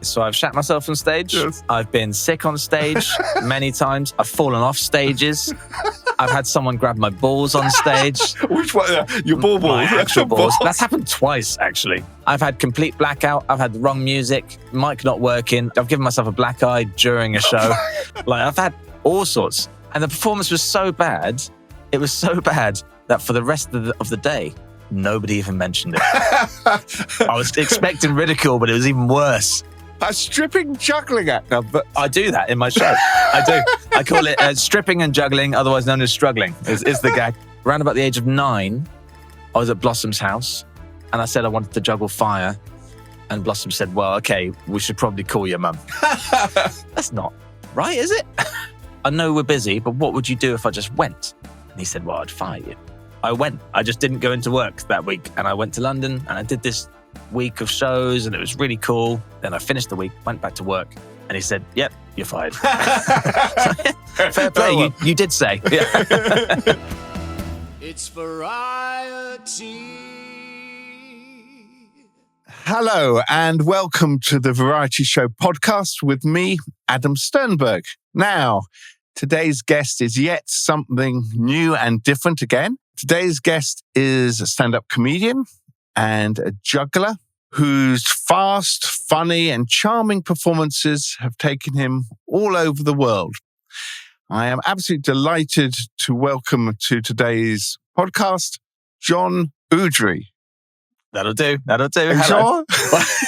So I've shat myself on stage. Yes. I've been sick on stage many times. I've fallen off stages. I've had someone grab my balls on stage. Which one? Your balls? My actual balls. That's happened twice, actually. I've had complete blackout. I've had the wrong music, mic not working. I've given myself a black eye during a show. I've had all sorts. And the performance was so bad. It was so bad that for the rest of the day, nobody even mentioned it. I was expecting ridicule, but it was even worse. A stripping juggling actor, but I do that in my show. I do. I call it stripping and juggling, otherwise known as struggling, is the gag. Around about the age of 9, I was at Blossom's house, and I said I wanted to juggle fire. And Blossom said, well, okay, we should probably call your mum. That's not right, is it? I know we're busy, but what would you do if I just went? And he said, well, I'd fire you. I went. I just didn't go into work that week. And I went to London, and I did this week of shows, and it was really cool. Then I finished the week, went back to work, and he said, yep, you're fired. Fair play, you did say. Yeah. It's variety. hello and welcome to the Variety Show podcast with me, Adam Sternberg. Now, today's guest is yet something new and different again. Today's guest is a stand-up comedian and a juggler whose fast, funny, and charming performances have taken him all over the world. I am absolutely delighted to welcome to today's podcast, Jon Udry. That'll do. Sure?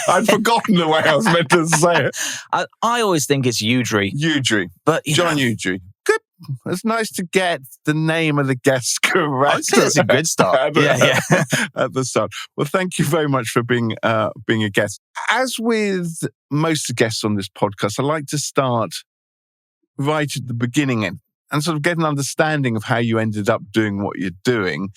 I'd forgotten the way I was meant to say it. I always think it's Udry. Udry. But Jon Udry. Good. It's nice to get the name of the guest correct. I'd say it's a good start. Yeah. At the start. Well, thank you very much for being a guest. As with most guests on this podcast, I like to start right at the beginning and sort of get an understanding of how you ended up doing what you're doing.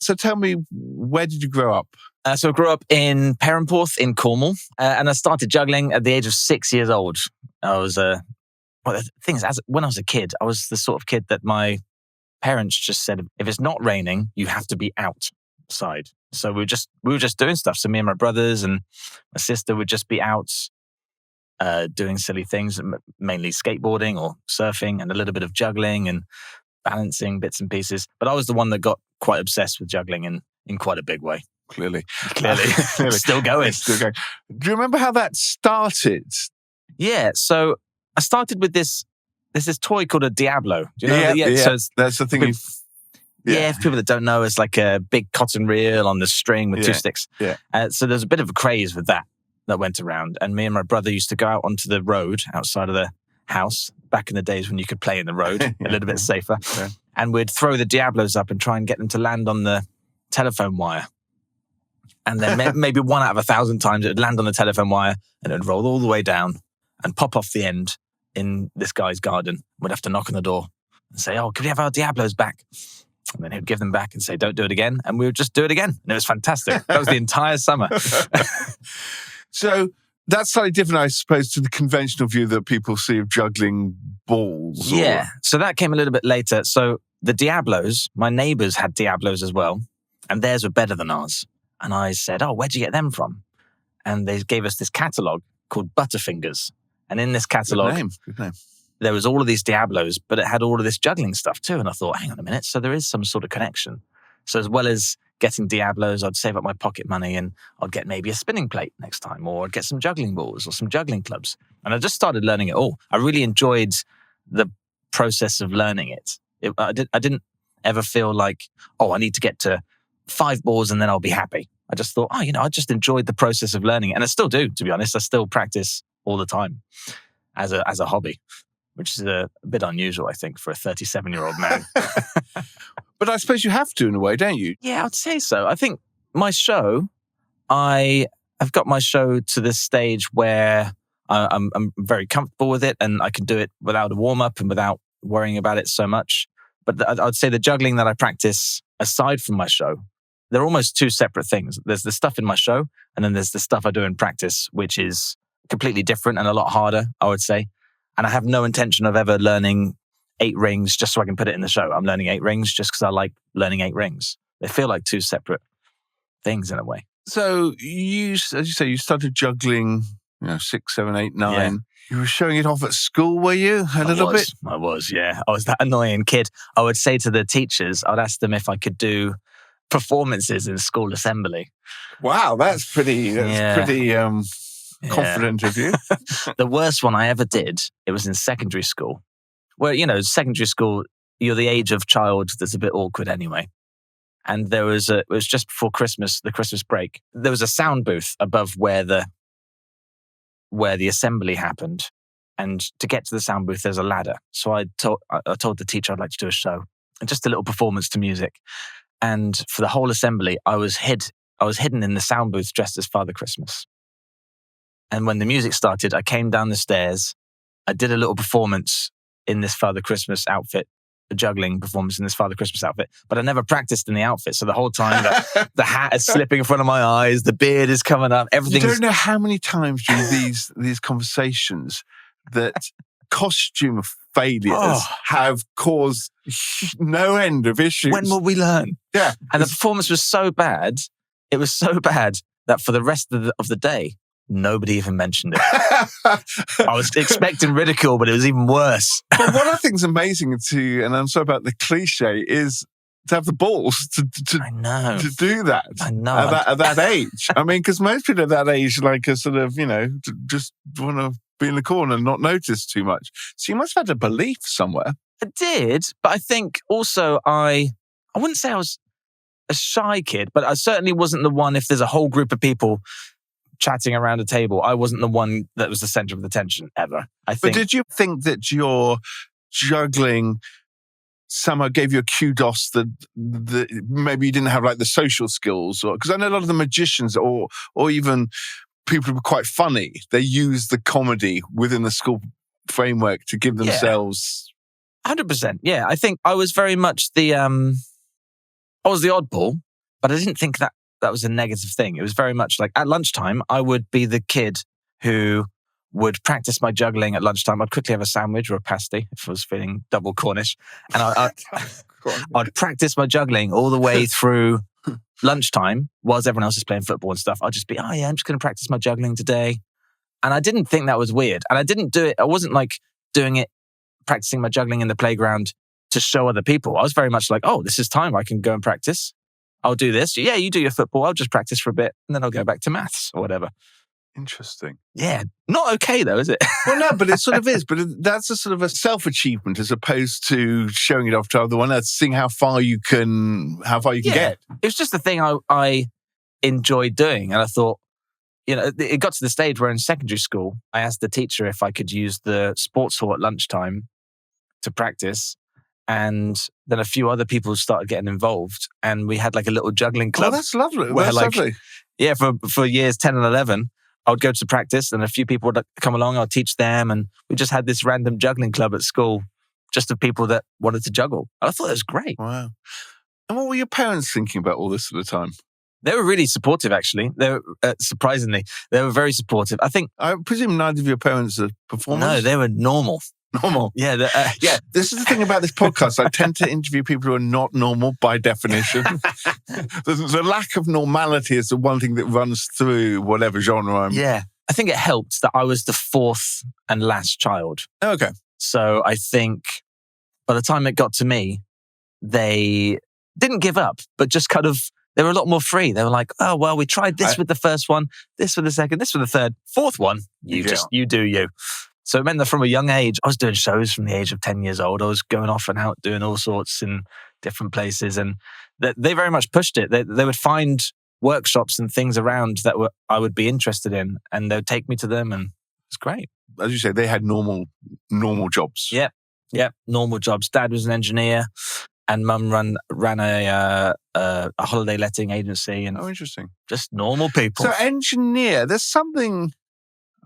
So tell me, where did you grow up? So I grew up in Perranporth in Cornwall, and I started juggling at the age of 6 years old. I was well, the thing is, when I was a kid, I was the sort of kid that my parents just said, if it's not raining, you have to be outside. So we were just doing stuff. So me and my brothers and my sister would just be out doing silly things, mainly skateboarding or surfing and a little bit of juggling and balancing bits and pieces. But I was the one that got quite obsessed with juggling in quite a big way. Clearly. Still going. Do you remember how that started? Yeah. So I started with this toy called a Diabolo. Do you know that? So that's the thing. For people that don't know, it's like a big cotton reel on the string with two sticks. Yeah. So there's a bit of a craze with that went around. And me and my brother used to go out onto the road outside of the house back in the days when you could play in the road, a little bit safer. Yeah. And we'd throw the Diabolos up and try and get them to land on the telephone wire. And then maybe 1 out of 1,000 times it would land on the telephone wire and it would roll all the way down and pop off the end in this guy's garden. We'd have to knock on the door and say, oh, could we have our Diabolos back? And then he'd give them back and say, don't do it again. And we would just do it again. And it was fantastic. That was the entire summer. So that's slightly different, I suppose, to the conventional view that people see of juggling balls. Yeah. So that came a little bit later. So the Diabolos, my neighbours had Diabolos as well. And theirs were better than ours. And I said, oh, where'd you get them from? And they gave us this catalogue called Butterfingers. And in this catalogue, Good name. There was all of these Diabolos, but it had all of this juggling stuff too. And I thought, hang on a minute. So there is some sort of connection. So as well as getting Diabolos, I'd save up my pocket money and I'd get maybe a spinning plate next time, or I'd get some juggling balls or some juggling clubs. And I just started learning it all. I really enjoyed the process of learning it. I didn't ever feel like, oh, I need to get to 5 balls and then I'll be happy. I just thought, I just enjoyed the process of learning it. And I still do, to be honest. I still practice all the time as a hobby, which is a bit unusual, I think, for a 37-year-old man. But I suppose you have to in a way, don't you? Yeah, I'd say so. I think my show, I've got my show to this stage where I'm very comfortable with it and I can do it without a warm-up and without worrying about it so much. But I'd say the juggling that I practice aside from my show, they're almost two separate things. There's the stuff in my show and then there's the stuff I do in practice, which is completely different and a lot harder, I would say. And I have no intention of ever learning 8 rings just so I can put it in the show. I'm learning 8 rings just because I like learning 8 rings. They feel like two separate things in a way. So you, as you say, you started juggling 6, 7, 8, 9. You were showing it off at school, were you? A little bit? I was, yeah. I was that annoying kid. I would say to the teachers, I'd ask them if I could do performances in school assembly. Wow, that's pretty confident of you. The worst one I ever did, it was in secondary school. Well, secondary school, you're the age of child that's a bit awkward anyway. And it was just before Christmas, the Christmas break. There was a sound booth above where the assembly happened. And to get to the sound booth, there's a ladder. So I told the teacher I'd like to do a show, and just a little performance to music. And for the whole assembly, I was hidden in the sound booth dressed as Father Christmas. And when the music started, I came down the stairs. I did a little performance in this Father Christmas outfit, a juggling performance in this Father Christmas outfit, but I never practiced in the outfit. So the whole time the hat is slipping in front of my eyes, the beard is coming up, everything. You don't know how many times during these conversations that costume failures have caused no end of issues. When will we learn? Yeah. And the performance was so bad, it was so bad that for the rest of the day, nobody even mentioned it. I was expecting ridicule, but it was even worse. But what I think is amazing and I'm sorry about the cliche, is to have the balls to do that. I know. At that age. I mean, because most people at that age are sort of, just want to be in the corner and not notice too much. So you must have had a belief somewhere. I did, but I think also I wouldn't say I was a shy kid, but I certainly wasn't the one, if there's a whole group of people chatting around a table, I wasn't the one that was the center of attention ever. But did you think that your juggling somehow gave you a kudos that maybe you didn't have the social skills? Or because I know a lot of the magicians or even people who were quite funny, they use the comedy within the school framework to give themselves... 100%. Yeah, I think I was very much I was the oddball, but I didn't think that was a negative thing. It was very much at lunchtime, I would be the kid who would practice my juggling at lunchtime. I'd quickly have a sandwich or a pasty if I was feeling double Cornish. And I'd practice my juggling all the way through lunchtime whilst everyone else is playing football and stuff. I'd just be, I'm just going to practice my juggling today. And I didn't think that was weird. And I didn't do it. I wasn't doing it, practicing my juggling in the playground to show other people. I was very much this is time I can go and practice. I'll do this. Yeah, you do your football. I'll just practice for a bit and then I'll go back to maths or whatever. Interesting. Yeah. Not okay though, is it? Well, no, but it sort of is. But that's a sort of a self-achievement as opposed to showing it off to other one else, seeing how far you can get. It was just the thing I enjoyed doing. And I thought, it got to the stage where in secondary school, I asked the teacher if I could use the sports hall at lunchtime to practice. And then a few other people started getting involved. And we had a little juggling club. Oh, that's lovely. That's lovely. Yeah, for years 10 and 11, I would go to practice and a few people would come along. I'd teach them. And we just had this random juggling club at school, just of people that wanted to juggle. I thought it was great. Wow. And what were your parents thinking about all this at the time? They were really supportive, actually. They were, surprisingly, they were very supportive. I presume neither of your parents are performers? No, they were normal. Normal. Yeah. This is the thing about this podcast. I tend to interview people who are not normal by definition. The lack of normality is the one thing that runs through whatever genre I'm... Yeah. I think it helped that I was the fourth and last child. Okay. So I think by the time it got to me, they didn't give up, but just they were a lot more free. They were like, oh, well, we tried this with the first one, this with the second, this with the third, fourth one. You do you. So it meant that from a young age, I was doing shows from the age of 10 years old. I was going off and out doing all sorts in different places. And they very much pushed it. They would find workshops and things around that I would be interested in. And they would take me to them. And it's great. As you say, they had normal jobs. Yep. Normal jobs. Dad was an engineer and Mum ran a holiday letting agency. And interesting. Just normal people. So engineer, there's something...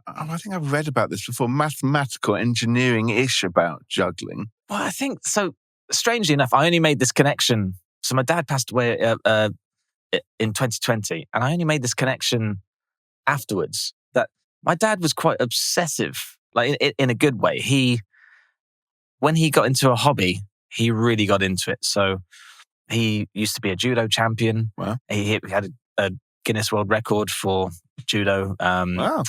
I think I've read about this before, mathematical engineering-ish about juggling. Well, I think, so strangely enough, I only made this connection. So my dad passed away in 2020, and I only made this connection afterwards, that my dad was quite obsessive, in a good way. When he got into a hobby, he really got into it. So he used to be a judo champion. Wow. He had a Guinness World Record for judo. Wow.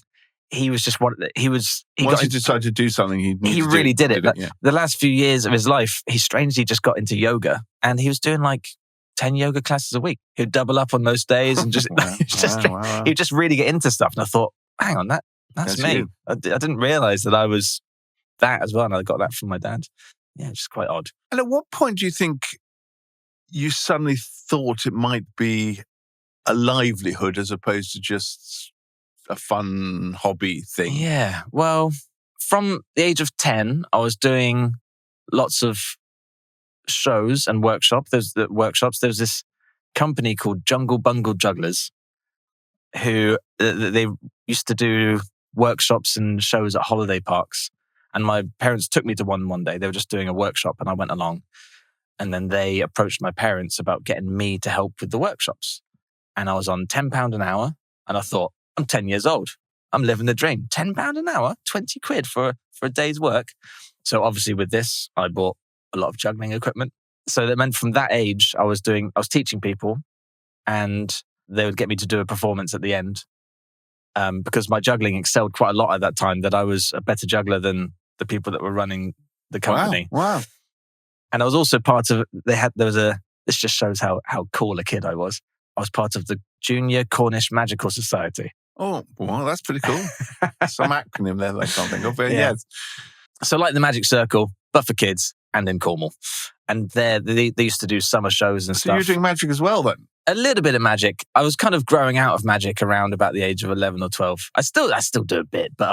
he was just one. Once he decided to do something, he really did it. Yeah. The last few years of his life, he strangely just got into yoga, and he was doing like 10 yoga classes a week. He'd double up on most days and just, Wow. he'd just really get into stuff. And I thought, hang on, that's me. you. I didn't realize that I was that as well. And I got that from my dad. Yeah, it's just quite odd. And at what point do you think you suddenly thought it might be a livelihood as opposed to just a fun hobby thing? Yeah. Well, from the age of 10, I was doing lots of shows and workshops. There's this company called Jungle Bungle Jugglers who they used to do workshops and shows at holiday parks. And my parents took me to one day. They were just doing a workshop and I went along. And then they approached my parents about getting me to help with the workshops. And I was on £10 an hour. And I thought, I'm 10 years old. I'm living the dream. £10 an hour, 20 quid for a day's work. So obviously with this, I bought a lot of juggling equipment. So that meant from that age, I was teaching people and they would get me to do a performance at the end. Because my juggling excelled quite a lot at that time, that I was a better juggler than the people that were running the company. Wow. And I was also part of, this just shows how cool a kid I was. I was part of the Junior Cornish Magical Society. Oh, well, that's pretty cool. Some acronym there that I can't think of. But yes. So like the Magic Circle, but for kids and in Cornwall. And they used to do summer shows and stuff. So you're doing magic as well then? A little bit of magic. I was kind of growing out of magic around about the age of 11 or 12. I still do a bit, but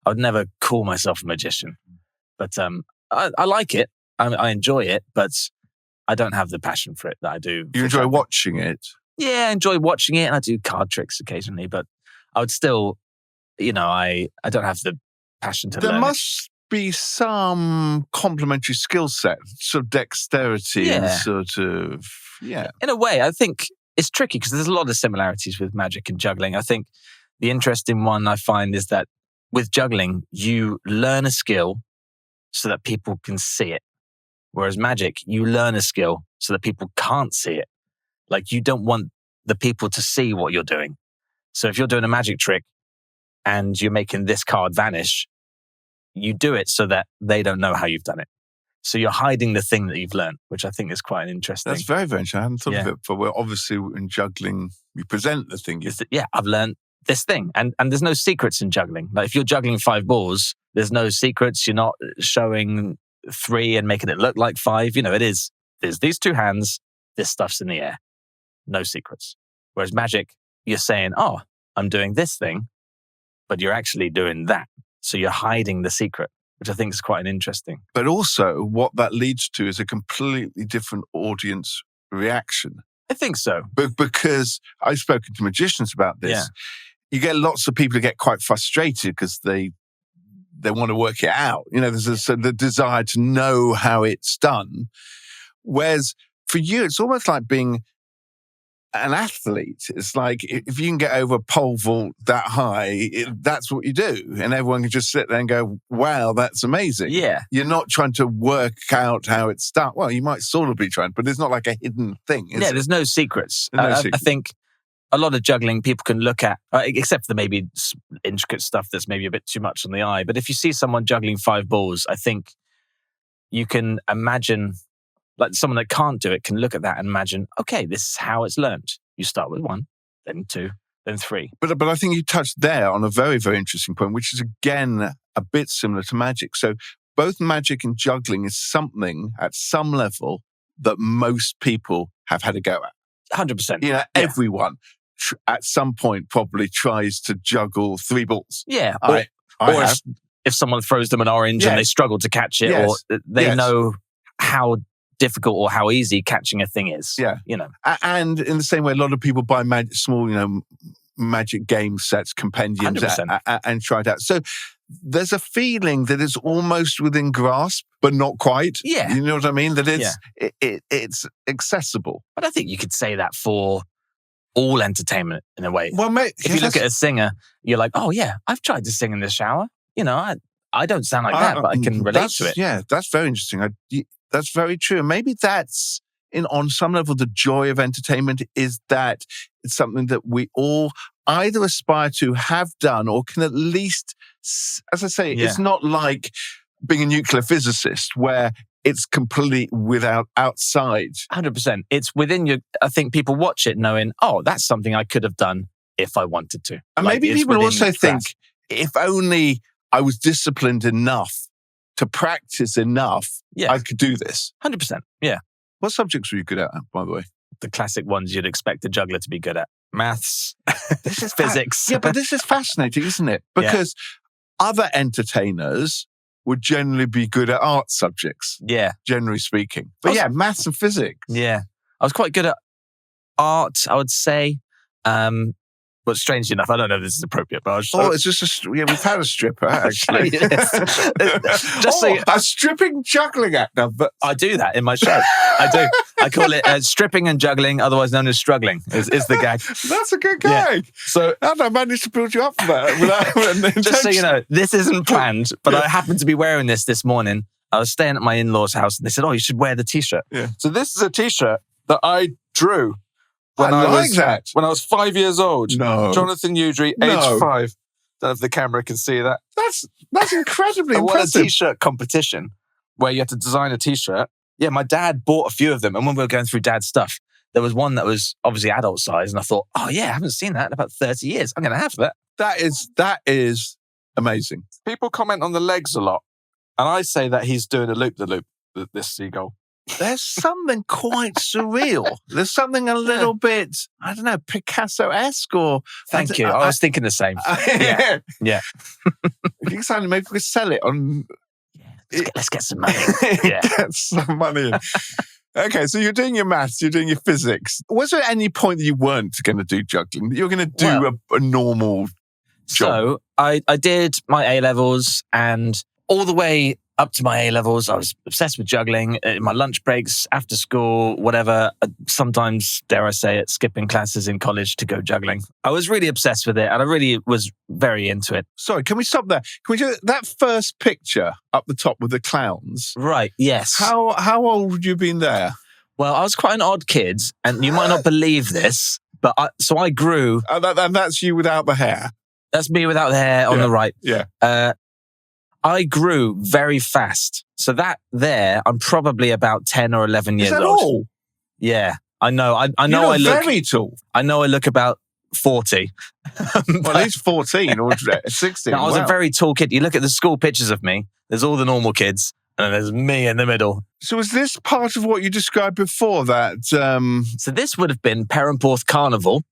I would never call myself a magician. But I like it. I enjoy it, but I don't have the passion for it that I do. You enjoy watching it? Yeah, I enjoy watching it, and I do card tricks occasionally, but I would still, I don't have the passion to learn it. There must be some complementary skill set, sort of dexterity and sort of, In a way, I think it's tricky because there's a lot of similarities with magic and juggling. I think the interesting one I find is that with juggling, you learn a skill so that people can see it. Whereas magic, you learn a skill so that people can't see it. Like you don't want the people to see what you're doing. So if you're doing a magic trick and you're making this card vanish, you do it so that they don't know how you've done it. So you're hiding the thing that you've learned, which I think is quite an interesting. That's very, very interesting. I hadn't thought of it, but we're obviously in juggling, we present the thing. I've learned this thing. And there's no secrets in juggling. Like if you're juggling 5 balls, there's no secrets. You're not showing 3 and making it look like 5. There's these 2 hands, this stuff's in the air. No secrets. Whereas magic, you're saying, oh, I'm doing this thing, but you're actually doing that. So you're hiding the secret, which I think is quite an interesting. But also what that leads to is a completely different audience reaction. I think so. But because I've spoken to magicians about this, you get lots of people who get quite frustrated because they want to work it out. There's the desire to know how it's done. Whereas for you, it's almost like being an athlete. It's like if you can get over a pole vault that high, that's what you do. And everyone can just sit there and go, wow, that's amazing. Yeah. You're not trying to work out how it's done. Well, you might sort of be trying, but it's not like a hidden thing, is it? There's no secrets. There's no secrets. I think a lot of juggling people can look at, except for maybe intricate stuff that's maybe a bit too much on the eye. But if you see someone juggling 5 balls, I think you can imagine, like someone that can't do it can look at that and imagine, okay, this is how it's learned. You start with 1, then 2, then 3. But I think you touched there on a very, very interesting point, which is again a bit similar to magic. So both magic and juggling is something at some level that most people have had a go at. 100%. Everyone at some point probably tries to juggle 3 balls. Yeah. I have. If someone throws them an orange and they struggle to catch it, or they know how difficult or how easy catching a thing is. Yeah. And in the same way, a lot of people buy small, magic game sets, compendiums, and try it out. So there's a feeling that it's almost within grasp, but not quite. Yeah. You know what I mean? That it's accessible. But I think you could say that for all entertainment in a way. Well, mate, if you look at a singer, you're like, oh yeah, I've tried to sing in the shower. I don't sound like that, but I can relate to it. Yeah, that's very interesting. That's very true. Maybe that's, on some level, the joy of entertainment is that it's something that we all either aspire to, have done, or can at least, as I say, Yeah. it's not like being a nuclear physicist where it's complete without outside. 100%. It's within your, I think people watch it knowing, oh, that's something I could have done if I wanted to. And Like, maybe it's people within also your think, grasp. if only I was disciplined enough to practice enough, Yeah. I could do this. 100%. Yeah. What subjects were you good at, by the way? The classic ones you'd expect a juggler to be good at. Maths, This is physics. Yeah, but this is fascinating, isn't it? Because other entertainers would generally be good at art subjects, Yeah. generally speaking. But yeah, maths and physics. Yeah. I was quite good at art, I would say. But strangely enough, I don't know if this is appropriate, but I was Oh, it's just we've had a stripper, actually. Just so you- a stripping juggling actor, but I do that in my show. I do. I call it stripping and juggling, otherwise known as struggling, is the gag. that's a good Yeah. gag. So How did I manage to build you up for that? Without just so you know, this isn't planned, but I happened to be wearing this morning. I was staying at my in-laws' house and they said, oh, you should wear the t-shirt. Yeah. So this is a t-shirt that I drew I like that. when I was 5 years old. No. Jonathan Udry, No. age 5. Don't know if the camera can see that. That's incredibly I won a impressive. t-shirt competition where you had to design a t-shirt. Yeah, my dad bought a few of them. And when we were going through dad's stuff, there was one that was obviously adult size. And I thought, oh yeah, I haven't seen that in about 30 years. I'm going to have that. That is amazing. People comment on the legs a lot. And I say that he's doing a loop-the-loop, this seagull. There's something quite surreal. There's something a little bit, I don't know, Picasso-esque or... Thank you. I was thinking the same. Yeah. Yeah. If you can maybe we could sell it on... Let's get some money. Yeah. Get some money in. Okay, so you're doing your maths, you're doing your physics. Was there any point that you weren't going to do juggling? That you were going to do a normal job? So I did my A-levels, and all the way up to my A-levels, I was obsessed with juggling. In my lunch breaks, after school, whatever. Sometimes, dare I say it, skipping classes in college to go juggling. I was really obsessed with it, and I really was very into it. Sorry, can we stop there? Can we do that first picture up the top with the clowns? Right, yes. How old would you have been there? Well, I was quite an odd kid, and you might not believe this, but I grew. And that's you without the hair. That's me without the hair on the right. Yeah. I grew very fast. So that there, I'm probably about 10 or 11 years Is that old. all? Yeah, I know. I know. You're I look very tall. I know. I look about 40. Well, at least 14 or 16. I was a Wow. very tall kid. You look at the school pictures of me. There's all the normal kids, and there's me in the middle. So was this part of what you described before that? So this would have been Perranporth Carnival.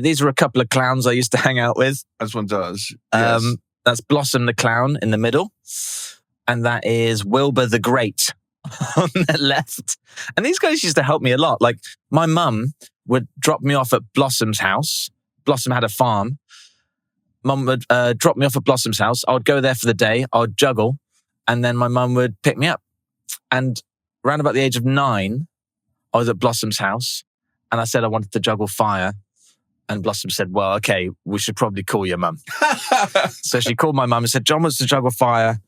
These were a couple of clowns I used to hang out with. As one does. Yes. That's Blossom the Clown in the middle. And that is Wilbur the Great on the left. And these guys used to help me a lot. Like, my mum would drop me off at Blossom's house. Blossom had a farm. Mum would drop me off at Blossom's house. I would go there for the day. I would juggle. And then my mum would pick me up. And around about the age of 9, I was at Blossom's house. And I said I wanted to juggle fire. And Blossom said, well, okay, we should probably call your mum. So she called my mum and said, John wants to juggle fire.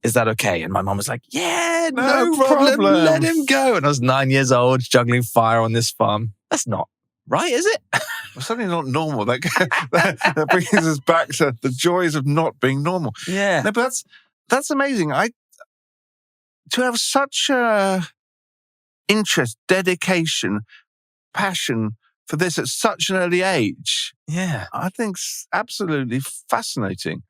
Is that okay? And my mum was like, yeah, no problem. Let him go. And I was 9 years old, juggling fire on this farm. That's not right, is it? Well, certainly not normal. That brings us back to the joys of not being normal. Yeah. No, but that's amazing. To have such a interest, dedication, passion for this at such an early age, Yeah. I think it's absolutely fascinating.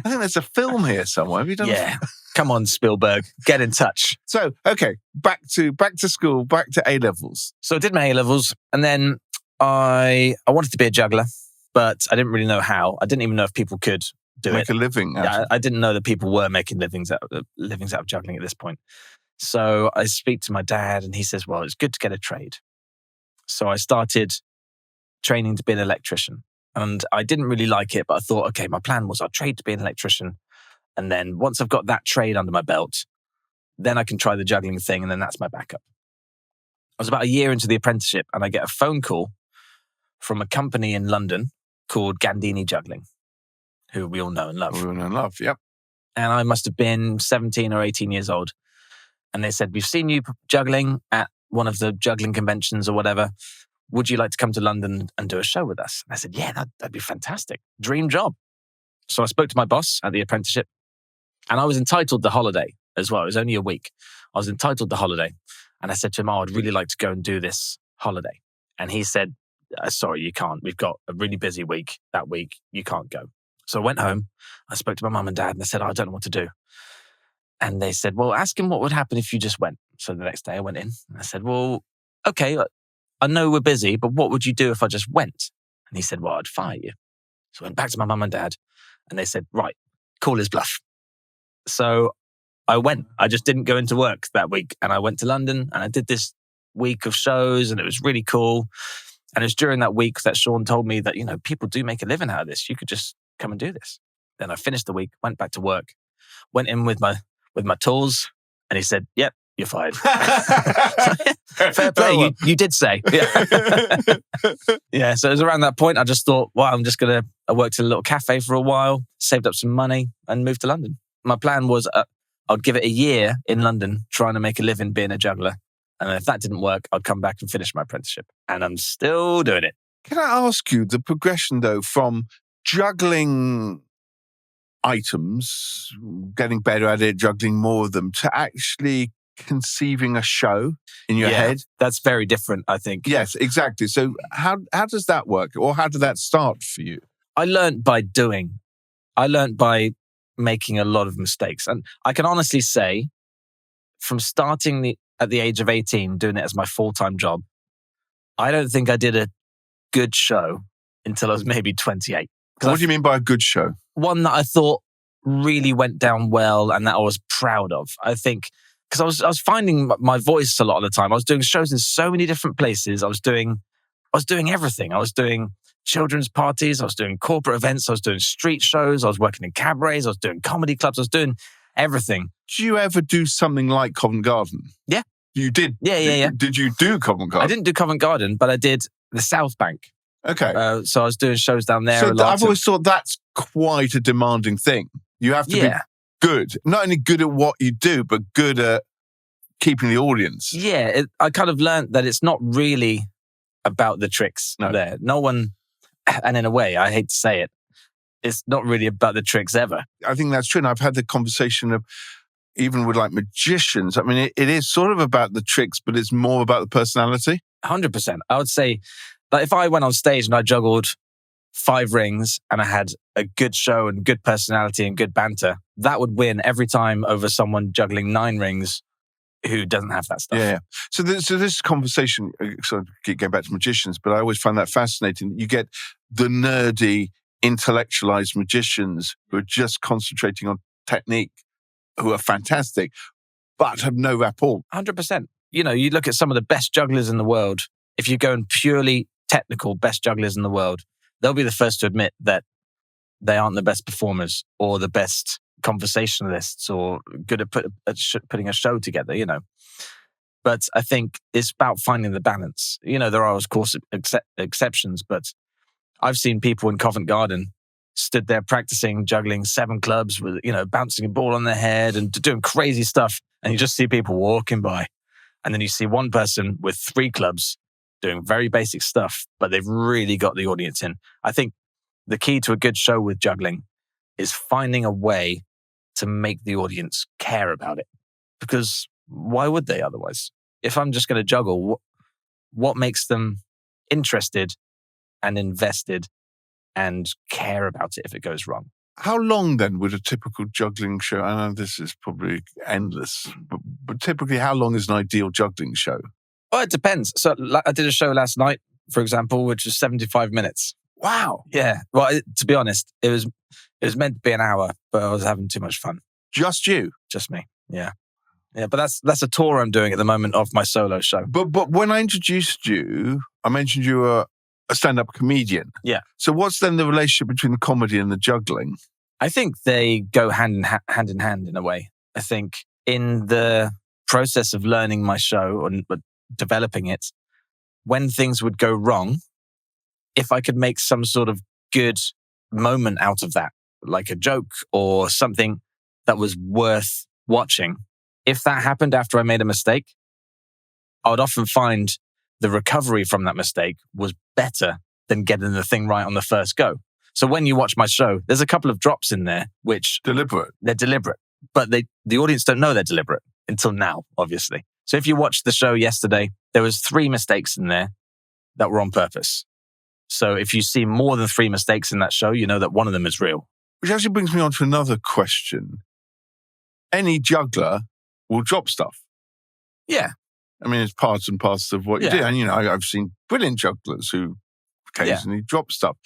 I think there's a film here somewhere. Have you done? Yeah. Come on, Spielberg. Get in touch. So, okay, back to school, back to A-levels. So I did my A-levels, and then I wanted to be a juggler, but I didn't really know how. I didn't even know if people could do Make it. a living out of it. I didn't know that people were making livings out of juggling at this point. So I speak to my dad, and he says, well, it's good to get a trade. So I started training to be an electrician. And I didn't really like it, but I thought, okay, my plan was I'll trade to be an electrician. And then once I've got that trade under my belt, then I can try the juggling thing, and then that's my backup. I was about a year into the apprenticeship, and I get a phone call from a company in London called Gandini Juggling, who we all know and love. We all know and love, yep. And I must have been 17 or 18 years old. And they said, we've seen you juggling at one of the juggling conventions or whatever. would you like to come to London and do a show with us? And I said, yeah, that'd be fantastic. Dream job. So I spoke to my boss at the apprenticeship, and I was entitled the holiday as well. It was only a week. I was entitled the holiday. And I said to him, I'd really like to go and do this holiday. And he said, sorry, you can't. We've got a really busy week that week. You can't go. So I went home. I spoke to my mum and dad, and I said, I don't know what to do. And they said, well, ask him what would happen if you just went. So the next day I went in and I said, well, okay, I know we're busy, but what would you do if I just went? And he said, well, I'd fire you. So I went back to my mum and dad, and they said, right, call his bluff. So I went. I just didn't go into work that week. And I went to London and I did this week of shows, and it was really cool. And it was during that week that Sean told me that, people do make a living out of this. You could just come and do this. Then I finished the week, went back to work, went in with my tools, and he said, yep, you're fired. Fair play, you did say. Yeah. Yeah, so it was around that point I just thought, well, I worked in a little cafe for a while, saved up some money and moved to London. My plan was I'd give it a year in London trying to make a living being a juggler. And if that didn't work, I'd come back and finish my apprenticeship. And I'm still doing it. Can I ask you the progression, though, from juggling items, getting better at it, juggling more of them, to actually conceiving a show in your head? That's very different, I think. Yes, exactly. So how does that work? Or how did that start for you? I learned by doing. I learned by making a lot of mistakes. And I can honestly say, from starting at the age of 18, doing it as my full-time job, I don't think I did a good show until I was maybe 28. What do you mean by a good show? One that I thought really went down well and that I was proud of. I think, because I was finding my voice a lot of the time. I was doing shows in so many different places. I was doing everything. I was doing children's parties. I was doing corporate events. I was doing street shows. I was working in cabarets. I was doing comedy clubs. I was doing everything. Did you ever do something like Covent Garden? Yeah. You did? Yeah. Did you do Covent Garden? I didn't do Covent Garden, but I did the South Bank. Okay. So I was doing shows down there. So I've always thought that's quite a demanding thing. You have to be good. Not only good at what you do, but good at keeping the audience. Yeah. I kind of learned that it's not really about the tricks there. No one, and in a way, I hate to say it, it's not really about the tricks ever. I think that's true. And I've had the conversation of, even with like magicians, I mean, it is sort of about the tricks, but it's more about the personality. 100%. I would say that if I went on stage and I juggled 5 rings and I had a good show and good personality and good banter, that would win every time over someone juggling 9 rings who doesn't have that stuff. Yeah. So this conversation, sort of keep going back to magicians, but I always find that fascinating. You get the nerdy, intellectualized magicians who are just concentrating on technique, who are fantastic, but have no rapport. 100%. You look at some of the best jugglers in the world. If you go in purely technical best jugglers in the world, they'll be the first to admit that they aren't the best performers or the best conversationalists or good at putting a show together, But I think it's about finding the balance. There are, of course, exceptions, but I've seen people in Covent Garden stood there practicing juggling 7 clubs with, bouncing a ball on their head and doing crazy stuff. And you just see people walking by. And then you see one person with 3 clubs doing very basic stuff, but they've really got the audience in. I think the key to a good show with juggling is finding a way to make the audience care about it. Because why would they otherwise? If I'm just going to juggle, what makes them interested and invested and care about it if it goes wrong? How long then would a typical juggling show? I know this is probably endless, but typically how long is an ideal juggling show? Well, it depends. So I did a show last night, for example, which was 75 minutes. Wow. Yeah. Well, to be honest, it was meant to be an hour, but I was having too much fun. Just you? Just me. Yeah. Yeah, but that's a tour I'm doing at the moment of my solo show. But when I introduced you, I mentioned you were a stand-up comedian. Yeah. So what's then the relationship between the comedy and the juggling? I think they go hand in hand in a way. I think in the process of learning my show and developing it, when things would go wrong, if I could make some sort of good moment out of that, like a joke or something that was worth watching, if that happened after I made a mistake, I would often find the recovery from that mistake was better than getting the thing right on the first go. So when you watch my show, there's a couple of drops in there which they're deliberate, but the audience don't know they're deliberate until now, obviously. So if you watched the show yesterday, there was 3 mistakes in there that were on purpose. So if you see more than 3 mistakes in that show, you know that one of them is real. Which actually brings me on to another question. Any juggler will drop stuff. Yeah. I mean, it's parts and parcels of what you do. And, you know, I've seen brilliant jugglers who occasionally drop stuff.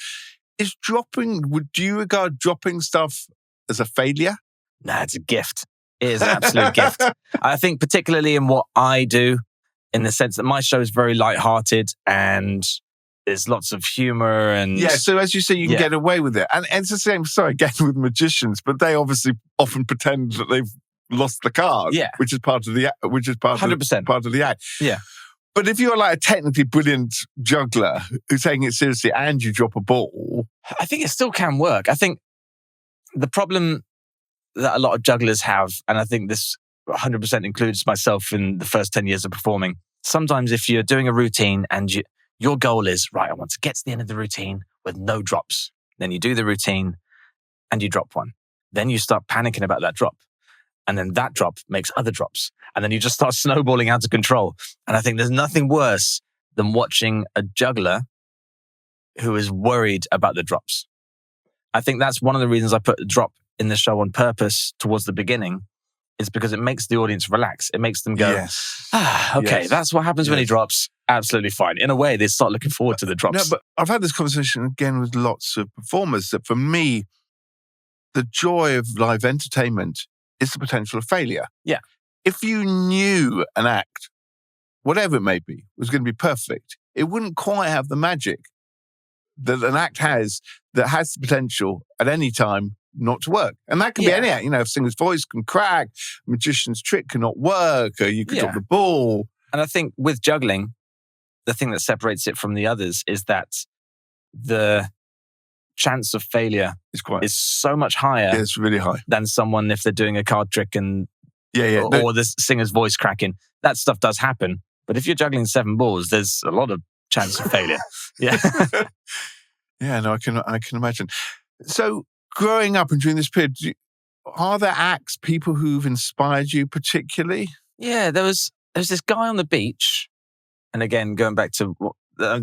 Would you regard dropping stuff as a failure? Nah, it's a gift. It is an absolute gift. I think particularly in what I do, in the sense that my show is very lighthearted and there's lots of humour and... Yeah, so as you say, you can get away with it. And it's the same, again, with magicians, but they obviously often pretend that they've lost the card, which is part of the 100% part of the act. Yeah. But if you're like a technically brilliant juggler who's taking it seriously and you drop a ball... I think it still can work. I think the problem that a lot of jugglers have, and I think this 100% includes myself in the first 10 years of performing, sometimes if you're doing a routine and your goal is, right, I want to get to the end of the routine with no drops. Then you do the routine and you drop one. Then you start panicking about that drop. And then that drop makes other drops. And then you just start snowballing out of control. And I think there's nothing worse than watching a juggler who is worried about the drops. I think that's one of the reasons I put the drop in the show on purpose towards the beginning, is because it makes the audience relax. It makes them go, that's what happens when he drops. Absolutely fine. In a way, they start looking forward to the drops. No, but I've had this conversation again with lots of performers that for me, the joy of live entertainment is the potential of failure. Yeah. If you knew an act, whatever it may be, was going to be perfect, it wouldn't quite have the magic that an act has that has the potential at any time not to work. And that can be any act. You know, a singer's voice can crack, a magician's trick cannot work, or you could drop the ball. And I think with juggling, the thing that separates it from the others is that the chance of failure is so much higher. Yeah, it's really high. Than someone if they're doing a card trick and or the singer's voice cracking. That stuff does happen. But if you're juggling 7 balls, there's a lot of chance of failure. Yeah. Yeah, no, I can imagine. So growing up and during this period, are there acts, people who've inspired you particularly? Yeah, there's this guy on the beach. And again, going back to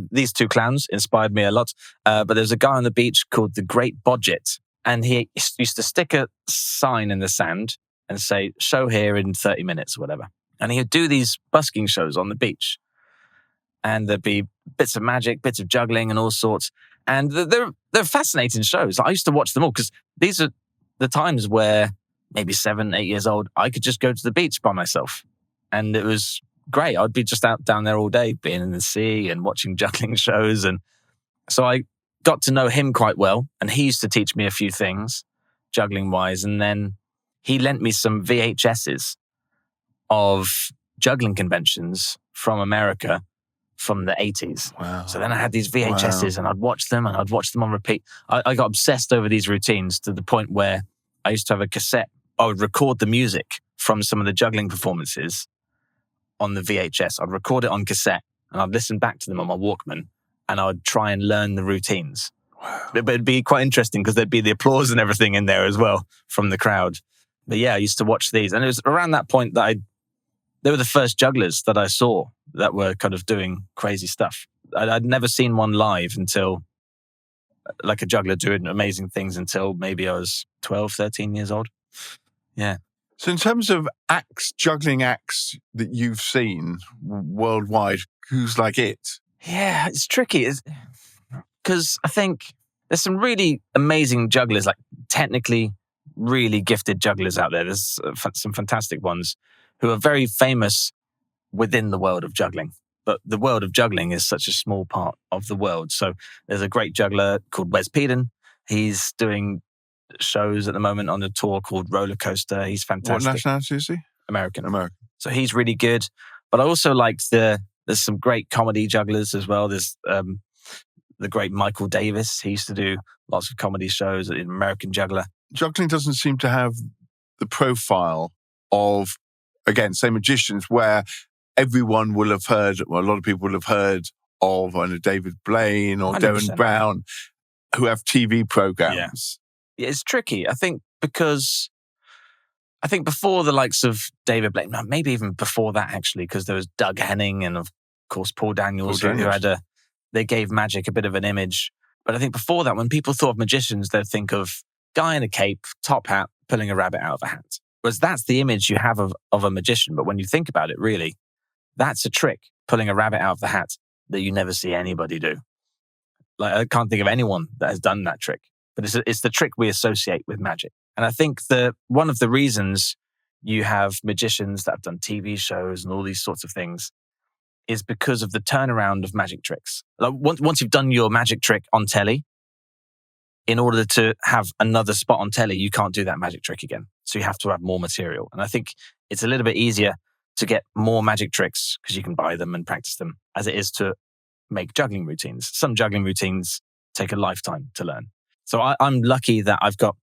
these 2 clowns inspired me a lot. But there's a guy on the beach called the Great Bodget. And he used to stick a sign in the sand and say, show here in 30 minutes or whatever. And he would do these busking shows on the beach. And there'd be bits of magic, bits of juggling and all sorts. And they're fascinating shows. I used to watch them all because these are the times where maybe 7, 8 years old, I could just go to the beach by myself. And it was great. I'd be just out down there all day, being in the sea and watching juggling shows. And so I got to know him quite well. And he used to teach me a few things, juggling wise. And then he lent me some VHSs of juggling conventions from America from the 80s. Wow. So then I had these VHSs and I'd watch them on repeat. I got obsessed over these routines to the point where I used to have a cassette. I would record the music from some of the juggling performances on the VHS. I'd record it on cassette and I'd listen back to them on my Walkman and I would try and learn the routines. Wow. But it'd be quite interesting because there'd be the applause and everything in there as well from the crowd. But yeah, I used to watch these. And it was around that point that they were the first jugglers that I saw that were kind of doing crazy stuff. I'd never seen one live until, like a juggler doing amazing things until maybe I was 12, 13 years old. Yeah. So in terms of acts, juggling acts that you've seen worldwide, who's like it? Yeah, it's tricky. Because I think there's some really amazing jugglers, like technically really gifted jugglers out there. There's some fantastic ones who are very famous within the world of juggling. But the world of juggling is such a small part of the world. So there's a great juggler called Wes Peden. He's doing shows at the moment on a tour called Roller Coaster. He's fantastic. What nationality is he? American. American. So he's really good. But I also like there's some great comedy jugglers as well. There's the great Michael Davis. He used to do lots of comedy shows, an American juggler. Juggling doesn't seem to have the profile of, again, say magicians, where everyone will have heard, well, a lot of people will have heard of David Blaine or 100%. Darren Brown, who have TV programs. Yeah, it's tricky. I think before the likes of David Blaine, maybe even before that actually, because there was Doug Henning and of course Paul Daniels, who they gave magic a bit of an image. But I think before that, when people thought of magicians, they'd think of guy in a cape, top hat, pulling a rabbit out of a hat. Whereas that's the image you have of a magician. But when you think about it, really, that's a trick, pulling a rabbit out of the hat that you never see anybody do. Like, I can't think of anyone that has done that trick. But it's the trick we associate with magic. And I think one of the reasons you have magicians that have done TV shows and all these sorts of things is because of the turnaround of magic tricks. Like once you've done your magic trick on telly, in order to have another spot on telly, you can't do that magic trick again. So you have to have more material. And I think it's a little bit easier to get more magic tricks because you can buy them and practice them as it is to make juggling routines. Some juggling routines take a lifetime to learn. So I'm lucky that I've got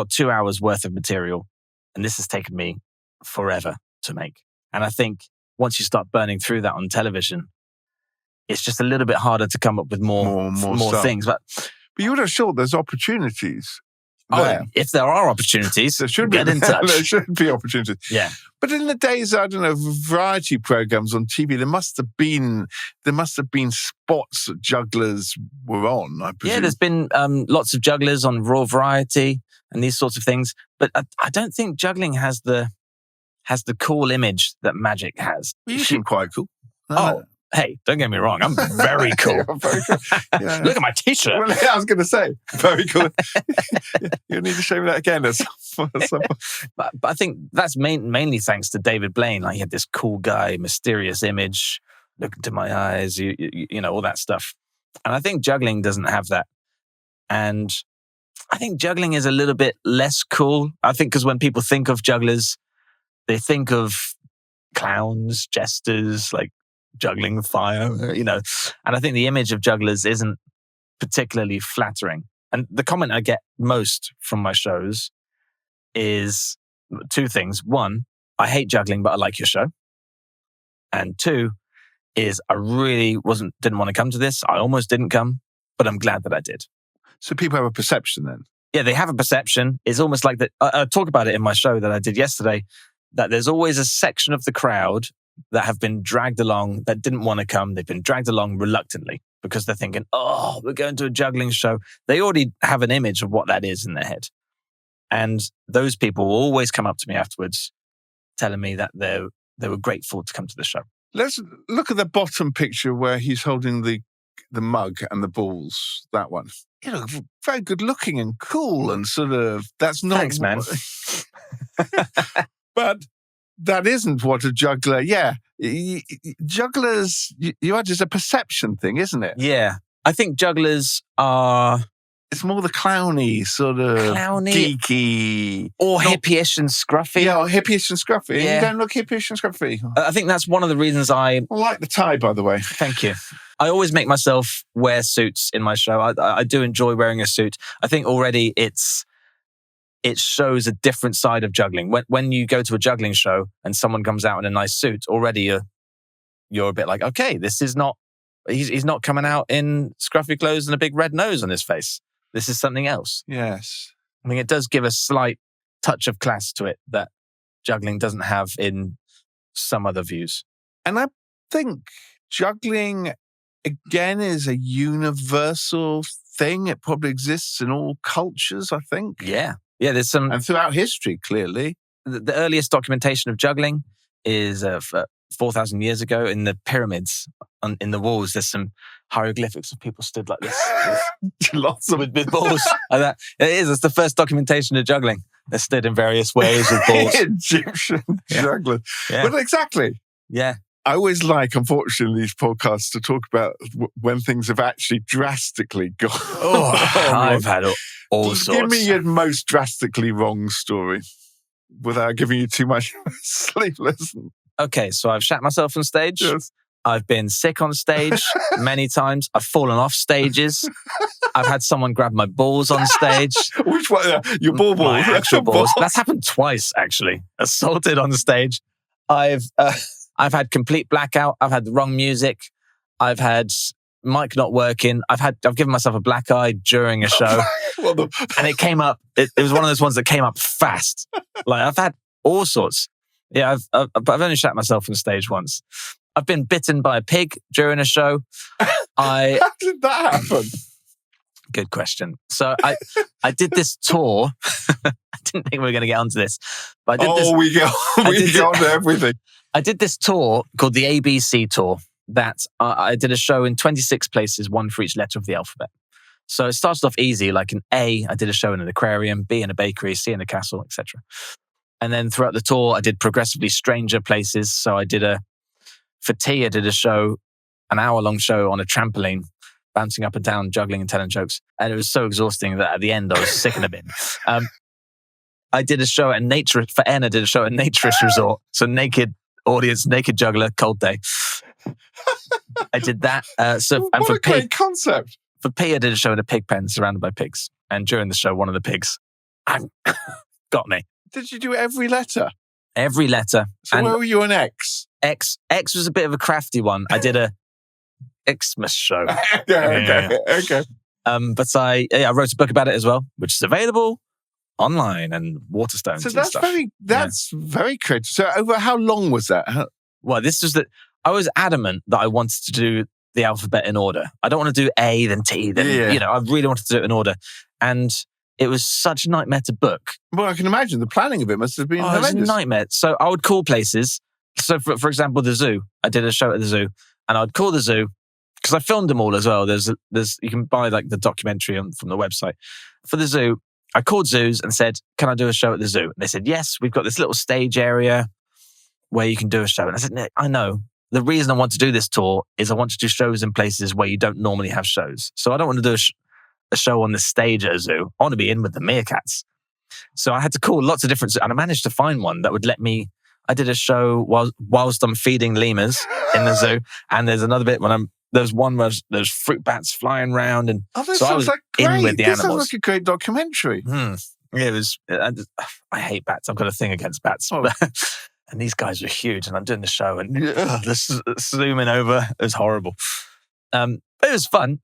2 hours worth of material, and this has taken me forever to make. And I think once you start burning through that on television, it's just a little bit harder to come up with more things. But you would have thought there's opportunities there. If there are opportunities, there should get in touch. There should be opportunities. Yeah. But in the days, I don't know, variety programs on TV, there must have been spots that jugglers were on, I presume. Yeah, there's been lots of jugglers on Raw Variety and these sorts of things. But I don't think juggling has the cool image that magic has. You seem quite cool. Hey, don't get me wrong. I'm very cool. Very cool. Yeah. Look at my t-shirt. Well, I was going to say, very cool. You'll need to show me that again. But I think that's mainly thanks to David Blaine. Like, he had this cool guy, mysterious image, look into my eyes, you know, all that stuff. And I think juggling doesn't have that. And I think juggling is a little bit less cool. I think because when people think of jugglers, they think of clowns, jesters, like juggling fire, you know. And I think the image of jugglers isn't particularly flattering. And the comment I get most from my shows is two things. One, I hate juggling, but I like your show. And two is I really didn't want to come to this. I almost didn't come, but I'm glad that I did. So people have a perception then? Yeah, they have a perception. It's almost like that. I talk about it in my show that I did yesterday, that there's always a section of the crowd that have been dragged along, that didn't want to come. They've been dragged along reluctantly because they're thinking, oh, we're going to a juggling show. They already have an image of what that is in their head. And those people will always come up to me afterwards telling me that they were grateful to come to the show. Let's look at the bottom picture where he's holding the mug and the balls, that one. You know, very good looking and cool and sort of, that's not... Thanks, man. But that isn't what a juggler... Yeah, jugglers, it's a perception thing, isn't it? Yeah. I think jugglers are... It's more the clowny, sort of geeky. Or hippie-ish and scruffy. Yeah, or hippie-ish and scruffy. Yeah. You don't look hippie-ish and scruffy. I think that's one of the reasons I like the tie, by the way. Thank you. I always make myself wear suits in my show. I do enjoy wearing a suit. I think already it shows a different side of juggling. When you go to a juggling show and someone comes out in a nice suit, already you're a bit like, okay, this is not... He's not coming out in scruffy clothes and a big red nose on his face. This is something else. Yes. I mean, it does give a slight touch of class to it that juggling doesn't have in some other views. And I think juggling, again, is a universal thing. It probably exists in all cultures, I think. Yeah. Yeah, there's some... And throughout history, clearly. The earliest documentation of juggling is 4,000 years ago in the pyramids. In the walls, there's some hieroglyphics of people stood like this. Lots of with balls. Like that. It's the first documentation of juggling. They stood in various ways with balls. Egyptian jugglers. Yeah. But exactly. Yeah. I always like, unfortunately, these podcasts to talk about when things have actually drastically gone. I've had all sorts. Give me your most drastically wrong story without giving you too much sleepless. Okay, so I've shat myself on stage. Yes. I've been sick on stage many times. I've fallen off stages. I've had someone grab my balls on stage. Which one? Your ball balls? My actual balls. That's happened twice, actually. Assaulted on stage. I've I've had complete blackout. I've had the wrong music. I've had mic not working. I've given myself a black eye during a show. And it came up. It was one of those ones that came up fast. Like I've had all sorts. Yeah, I've only shat myself on stage once. I've been bitten by a pig during a show. How did that happen? Good question. So I did this tour. I didn't think we were going to get onto this, but I did this. We get onto everything. I did this tour called the ABC tour. That I did a show in 26 places, one for each letter of the alphabet. So it started off easy, like an A, I did a show in an aquarium, B in a bakery, C in a castle, etc. And then throughout the tour, I did progressively stranger places. So I did for T, I did a show, an hour-long show on a trampoline, bouncing up and down, juggling and telling jokes. And it was so exhausting that at the end, I was sick in a bin. I did a show at for N, I did a show at Naturist Resort. So naked audience, naked juggler, cold day. I did that. What a great concept. For P, I did a show in a pig pen surrounded by pigs. And during the show, one of the pigs got me. Did you do every letter? Every letter. So where were you on X? X was a bit of a crafty one. I did a Xmas show. Okay. But I wrote a book about it as well, which is available online and Waterstones. So that's very creative. So over how long was that? Well, this was I was adamant that I wanted to do the alphabet in order. I don't want to do A, then T, then, I really wanted to do it in order. And it was such a nightmare to book. Well, I can imagine the planning of it must have been horrendous. It was a nightmare. So I would call places. So for example, the zoo. I did a show at the zoo and I'd call the zoo because I filmed them all as well. There's you can buy like the documentary from the website. For the zoo, I called zoos and said, can I do a show at the zoo? And they said, yes, we've got this little stage area where you can do a show. And I said, Nick, I know. The reason I want to do this tour is I want to do shows in places where you don't normally have shows. So I don't want to do a show on the stage at a zoo. I want to be in with the meerkats. So I had to call lots of different zoos, and I managed to find one that would let me. I did a show whilst I'm feeding lemurs in the zoo, and there's another bit when there's one where there's fruit bats flying around, and so I was like in with the animals. This sounds like a great documentary. It was. I hate bats. I've got a thing against bats. Oh. And these guys were huge, and I'm doing the show, and this zooming over. It was horrible. But it was fun,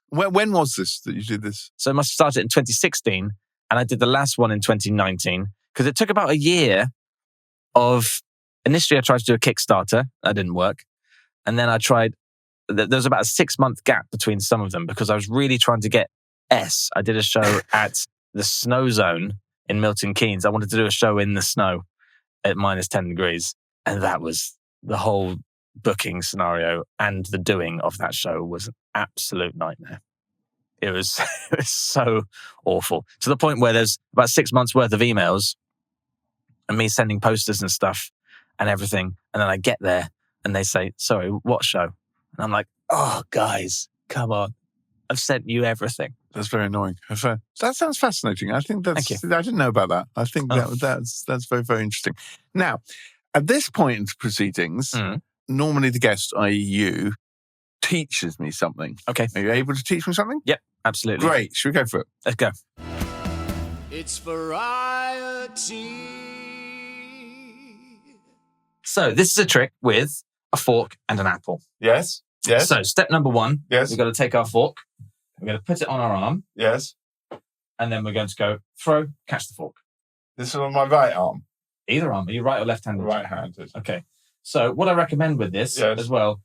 When was this that you did this? So I must have started in 2016, and I did the last one in 2019 because it took about a year of. Initially, I tried to do a Kickstarter. That didn't work, and then I tried. There was about a 6-month gap between some of them because I was really trying to get S. I did a show at the Snow Zone in Milton Keynes. I wanted to do a show in the snow at -10 degrees. And that was the whole booking scenario, and the doing of that show was an absolute nightmare. It was so awful, to the point where there's about 6 months worth of emails and me sending posters and stuff and everything. And then I get there and they say, sorry, what show? And I'm like, oh, guys, come on. I've sent you everything. That's very annoying. That sounds fascinating. I think Thank you. I didn't know about that. I think that's very, very interesting. Now, at this point in the proceedings, normally the guest, i.e. you, teaches me something. Okay. Are you able to teach me something? Yep, absolutely. Great. Should we go for it? Let's go. It's variety. So this is a trick with a fork and an apple. Yes. Yes. So step number 1, yes. We've got to take our fork. We're going to put it on our arm. Yes. And then we're going to go throw, catch the fork. This is on my right arm. Either arm. Are you right or left-handed? Right-handed. Okay. So what I recommend with this as well,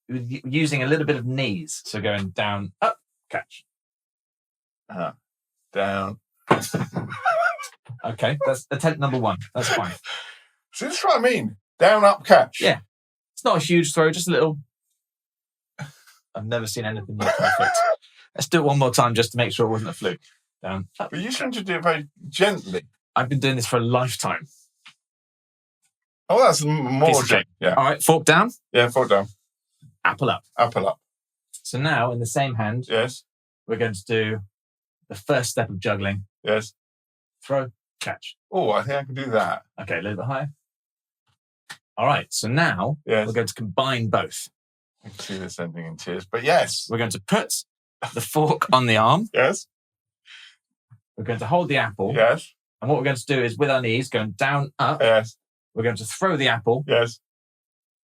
using a little bit of knees. So going down, up, catch. Down. Okay. That's attempt number 1. That's fine. So this is what I mean. Down, up, catch. Yeah. It's not a huge throw, just a little. I've never seen anything more perfect. Let's do it one more time just to make sure it wasn't a fluke. Down, up. But you seem to do it very gently. I've been doing this for a lifetime. Oh, that's more gentle. Yeah. All right, fork down. Yeah, fork down. Apple up. Apple up. So now, in the same hand, yes, we're going to do the first step of juggling. Yes. Throw, catch. Oh, I think I can do that. Okay, a little bit higher. All right, so now we're going to combine both. I can see this ending in tears, but yes. We're going to put the fork on the arm. Yes. We're going to hold the apple. Yes. And what we're going to do is, with our knees, going down, up. Yes. We're going to throw the apple. Yes.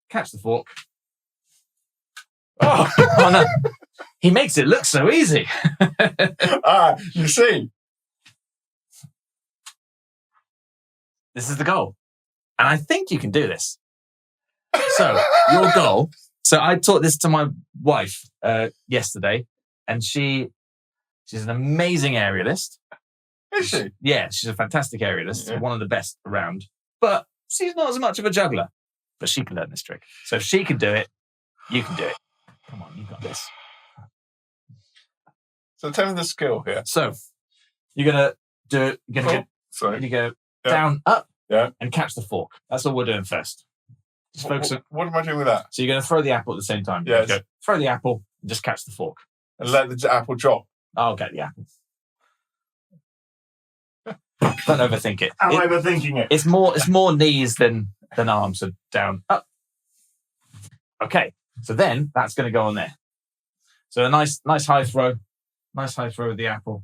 catch the fork. Oh, oh no. He makes it look so easy. You see. This is the goal. And I think you can do this. So, your goal. So, I taught this to my wife yesterday, and she's an amazing aerialist. Is she? Yeah, she's a fantastic aerialist, Yeah. one of the best around. But she's not as much of a juggler. But she can learn this trick. So, if she can do it, you can do it. Come on, you got this. So tell me the skill here. So, you're going to do it. You're going to go down, up, and catch the fork. That's all we're doing first. Just focus on. What am I doing with that? So, you're going to throw the apple at the same time. Yes. Go, throw the apple and just catch the fork. And let the apple drop. I'll get the apple. Don't overthink it. I'm overthinking it. It's more knees than arms. So down, up. Okay. So then that's going to go on there. So a nice high throw. Nice high throw with the apple.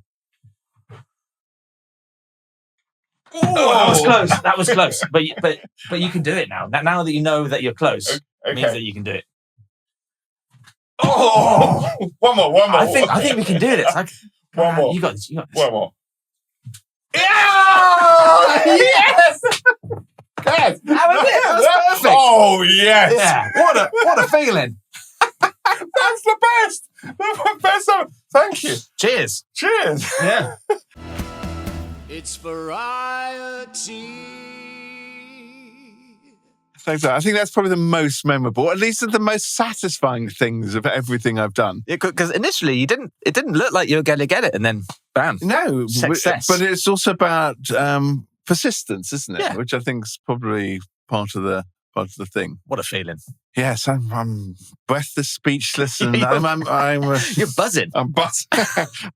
Oh, that was close. But you can do it now. Now that you know that you're close, means that you can do it. Oh! One more. I think we can do this. One more. You got this. One more. Yeah! Yes! Yes! That was it. That was perfect. Oh, yes! Yeah. What a feeling. That's the best! The best ever. Thank you. Cheers. Cheers. Yeah. It's variety. Thanks. I think that's probably the most memorable, at least the most satisfying things of everything I've done. Yeah, because initially it didn't look like you were going to get it, and then bam. No, Success. But it's also about persistence, isn't it? Yeah. Which I think is probably part of the thing. What a feeling. Yes, I'm breathless, speechless, and You're- I'm You're buzzing. I'm buzzing.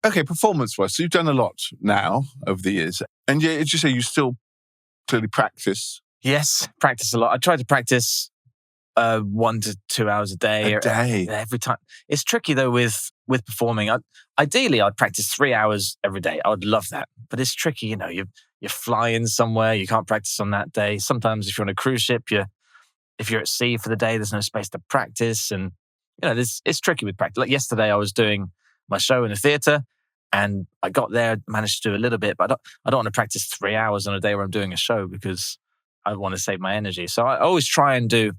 Okay, performance-wise, so you've done a lot now over the years, and yeah, as you say, you still clearly practice. Yes, practice a lot. I try to practice 1 to 2 hours a day. A day. Every time. It's tricky though with performing. Ideally, I'd practice 3 hours every day. I would love that, but it's tricky. You're flying somewhere. You can't practice on that day. Sometimes if you're on a cruise ship, if you're at sea for the day, there's no space to practice, and it's tricky with practice. Like yesterday, I was doing my show in a theatre, and I got there, managed to do a little bit, but I don't want to practice 3 hours on a day where I'm doing a show because I want to save my energy. So I always try and do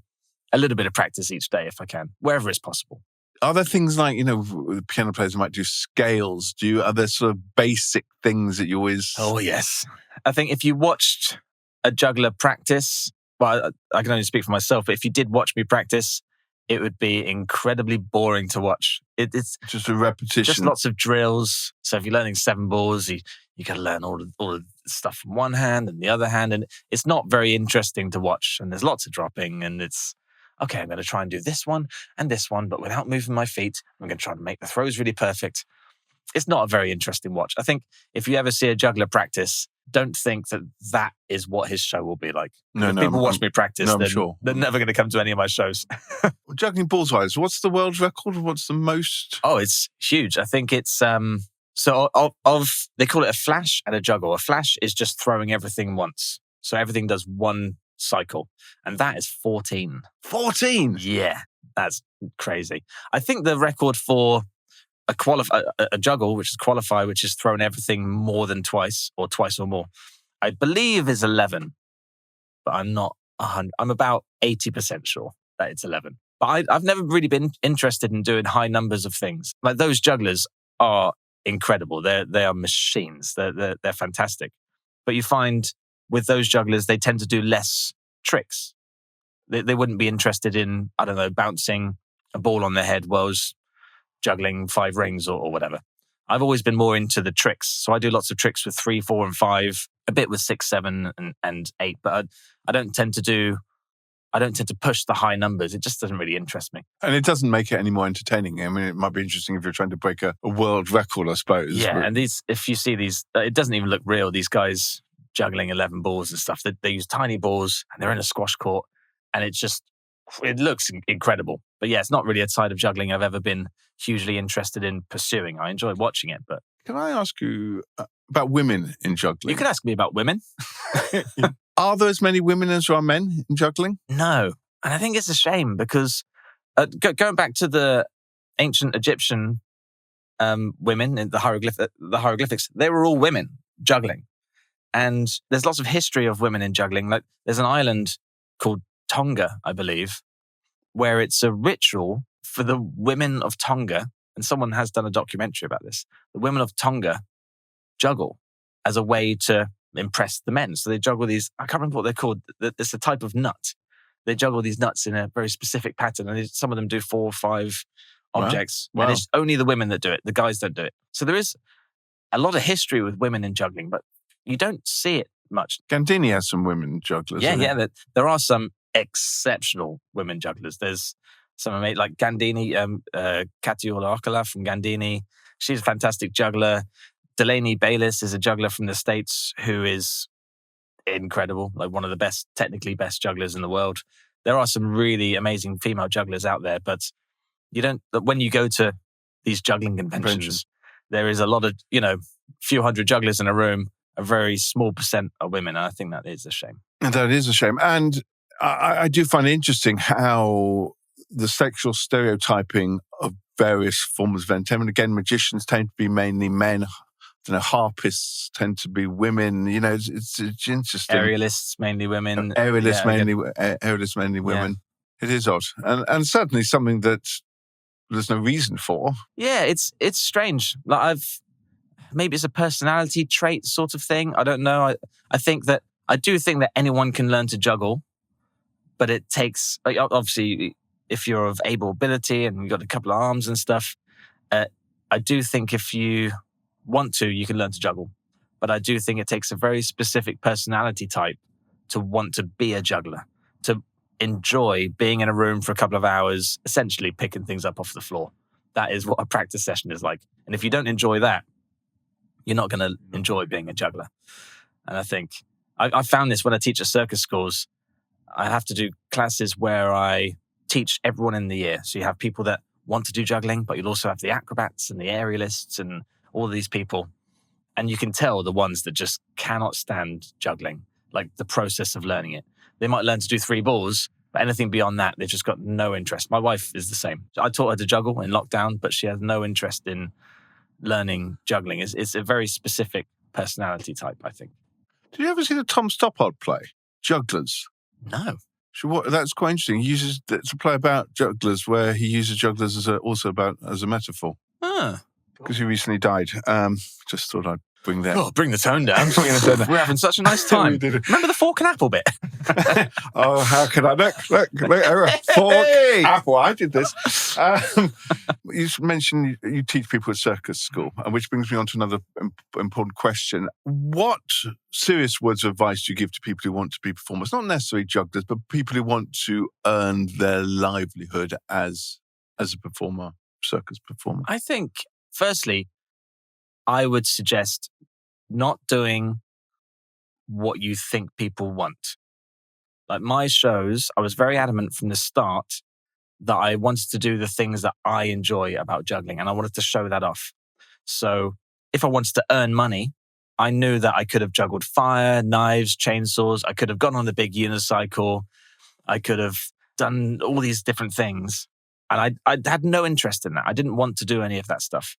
a little bit of practice each day if I can, wherever it's possible. Are there things like, the piano players might do scales? Are there sort of basic things that you always... Oh, yes. I think if you watched a juggler practice, well, I can only speak for myself, but if you did watch me practice, it would be incredibly boring to watch. It's just a repetition. just lots of drills. So if you're learning 7 balls, you got to learn all the stuff from one hand and the other hand, and it's not very interesting to watch. And there's lots of dropping, and it's okay. I'm going to try and do this one and this one, but without moving my feet. I'm going to try to make the throws really perfect. It's not a very interesting watch. I think if you ever see a juggler practice, don't think that is what his show will be like. No, If people watch me practice, I'm then sure. they're never going to come to any of my shows. Juggling balls-wise, what's the world record? What's the most? Oh, it's huge. I think it's so they call it a flash and a juggle. A flash is just throwing everything once, so everything does one cycle, and that is 14. 14? Yeah, that's crazy. I think the record for a juggle, which is qualify, which is thrown everything more than twice or twice or more, I believe is 11, but I'm not 100. I'm about 80% sure that it's 11. But I've never really been interested in doing high numbers of things. Like those jugglers are incredible. They are machines. They're fantastic. But you find with those jugglers, they tend to do less tricks. They wouldn't be interested in, I don't know, bouncing a ball on their head whilst juggling 5 rings or whatever. I've always been more into the tricks. So I do lots of tricks with 3, 4, and 5, a bit with 6, 7, and 8. But I don't tend to push the high numbers. It just doesn't really interest me. And it doesn't make it any more entertaining. I mean, it might be interesting if you're trying to break a world record, I suppose. Yeah, but... and if you see these, it doesn't even look real. These guys juggling 11 balls and stuff. They use tiny balls and they're in a squash court, and it looks incredible. But yeah, it's not really a side of juggling I've ever been hugely interested in pursuing. I enjoy watching it, but... Can I ask you about women in juggling? You can ask me about women. Are there as many women as there are men in juggling? No. And I think it's a shame because going back to the ancient Egyptian women in the hieroglyphics, they were all women juggling. And there's lots of history of women in juggling. Like there's an island called Tonga, I believe, where it's a ritual for the women of Tonga. And someone has done a documentary about this. The women of Tonga juggle as a way to impress the men. So they juggle these, I can't remember what they're called. It's a type of nut. They juggle these nuts in a very specific pattern. And some of them do 4 or 5 objects. Wow. And it's only the women that do it. The guys don't do it. So there is a lot of history with women in juggling, but you don't see it much. Gandini has some women jugglers. Yeah. There are some exceptional women jugglers. There's some like Gandini, Katiula Okala from Gandini. She's a fantastic juggler. Delaney Bayliss is a juggler from the States who is incredible, like one of the technically best jugglers in the world. There are some really amazing female jugglers out there, but when you go to these juggling conventions, there is a lot of, few hundred jugglers in a room, a very small percent are women. And I think that is a shame. And that is a shame. And I do find it interesting how the sexual stereotyping of various forms of entertainment, again, magicians tend to be mainly men. Harpists tend to be women. It's interesting. Aerialists, mainly women. Aerialists, mainly women. Yeah. It is odd. And certainly something that there's no reason for. Yeah, it's strange. Like maybe it's a personality trait sort of thing. I don't know. I do think that anyone can learn to juggle, but it takes, obviously, if you're of able ability and you've got a couple of arms and stuff, I do think if you want to, you can learn to juggle. But I do think it takes a very specific personality type to want to be a juggler, to enjoy being in a room for a couple of hours, essentially picking things up off the floor. That is what a practice session is like. And if you don't enjoy that, you're not going to enjoy being a juggler. And I think I found this when I teach at circus schools. I have to do classes where I teach everyone in the year. So you have people that want to do juggling, but you'll also have the acrobats and the aerialists and all these people. And you can tell the ones that just cannot stand juggling, like the process of learning it. They might learn to do 3 balls, but anything beyond that, they've just got no interest. My wife is the same. I taught her to juggle in lockdown, but she has no interest in learning juggling. It's a very specific personality type, I think. Did you ever see the Tom Stoppard play, Jugglers? No. That's quite interesting. It's a play about jugglers where he uses jugglers as a metaphor. Because he recently died. Just thought I'd bring that. Oh, bring the tone down. We're having such a nice time. Remember the fork and apple bit? Oh, how can I look? Fork, apple. I did this. You mentioned you teach people at circus school, which brings me on to another important question. What serious words of advice do you give to people who want to be performers? Not necessarily jugglers, but people who want to earn their livelihood as a performer, circus performer? I think, firstly, I would suggest not doing what you think people want. Like my shows, I was very adamant from the start that I wanted to do the things that I enjoy about juggling, and I wanted to show that off. So if I wanted to earn money, I knew that I could have juggled fire, knives, chainsaws. I could have gone on the big unicycle. I could have done all these different things. And I had no interest in that. I didn't want to do any of that stuff.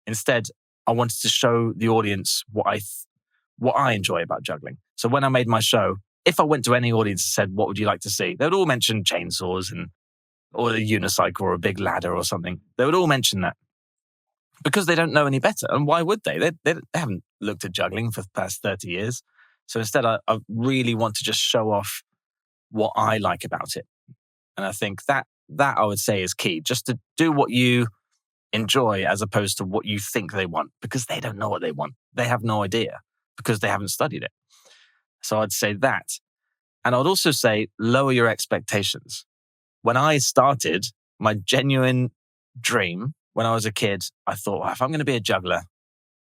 Instead, I wanted to show the audience what I enjoy about juggling. So when I made my show, if I went to any audience and said, what would you like to see? They would all mention chainsaws or a unicycle or a big ladder or something. They would all mention that because they don't know any better. And why would they? They haven't looked at juggling for the past 30 years. So instead, I really want to just show off what I like about it. And I think that I would say is key, just to do what you enjoy as opposed to what you think they want, because they don't know what they want. They have no idea because they haven't studied it. So I'd say that. And I'd also say lower your expectations. When I started, my genuine dream when I was a kid, I thought, well, if I'm going to be a juggler,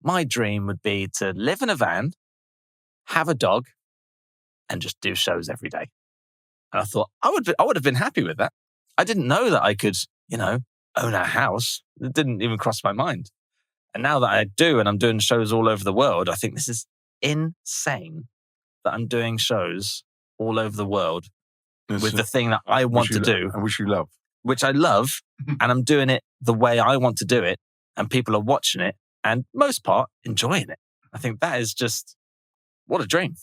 my dream would be to live in a van, have a dog, and just do shows every day. And I thought I would have been happy with that. I didn't know that I could, own a house. It didn't even cross my mind. And now that I do, and I'm doing shows all over the world, I think this is insane that I'm doing shows all over the world with the thing that I want to do. And which you love. Which I love, and I'm doing it the way I want to do it, and people are watching it, and most part, enjoying it. I think that is just, what a dream.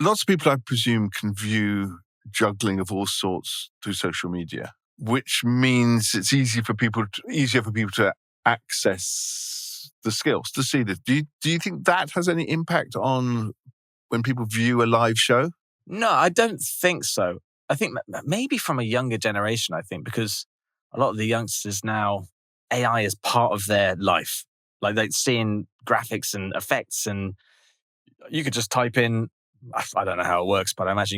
Lots of people, I presume, can view juggling of all sorts through social media, which means it's easier for people to access the skills, to see this. Do you think that has any impact on when people view a live show? No, I don't think so. I think maybe from a younger generation, because a lot of the youngsters now, AI is part of their life. Like they're seeing graphics and effects, and you could just type in, I don't know how it works, but I imagine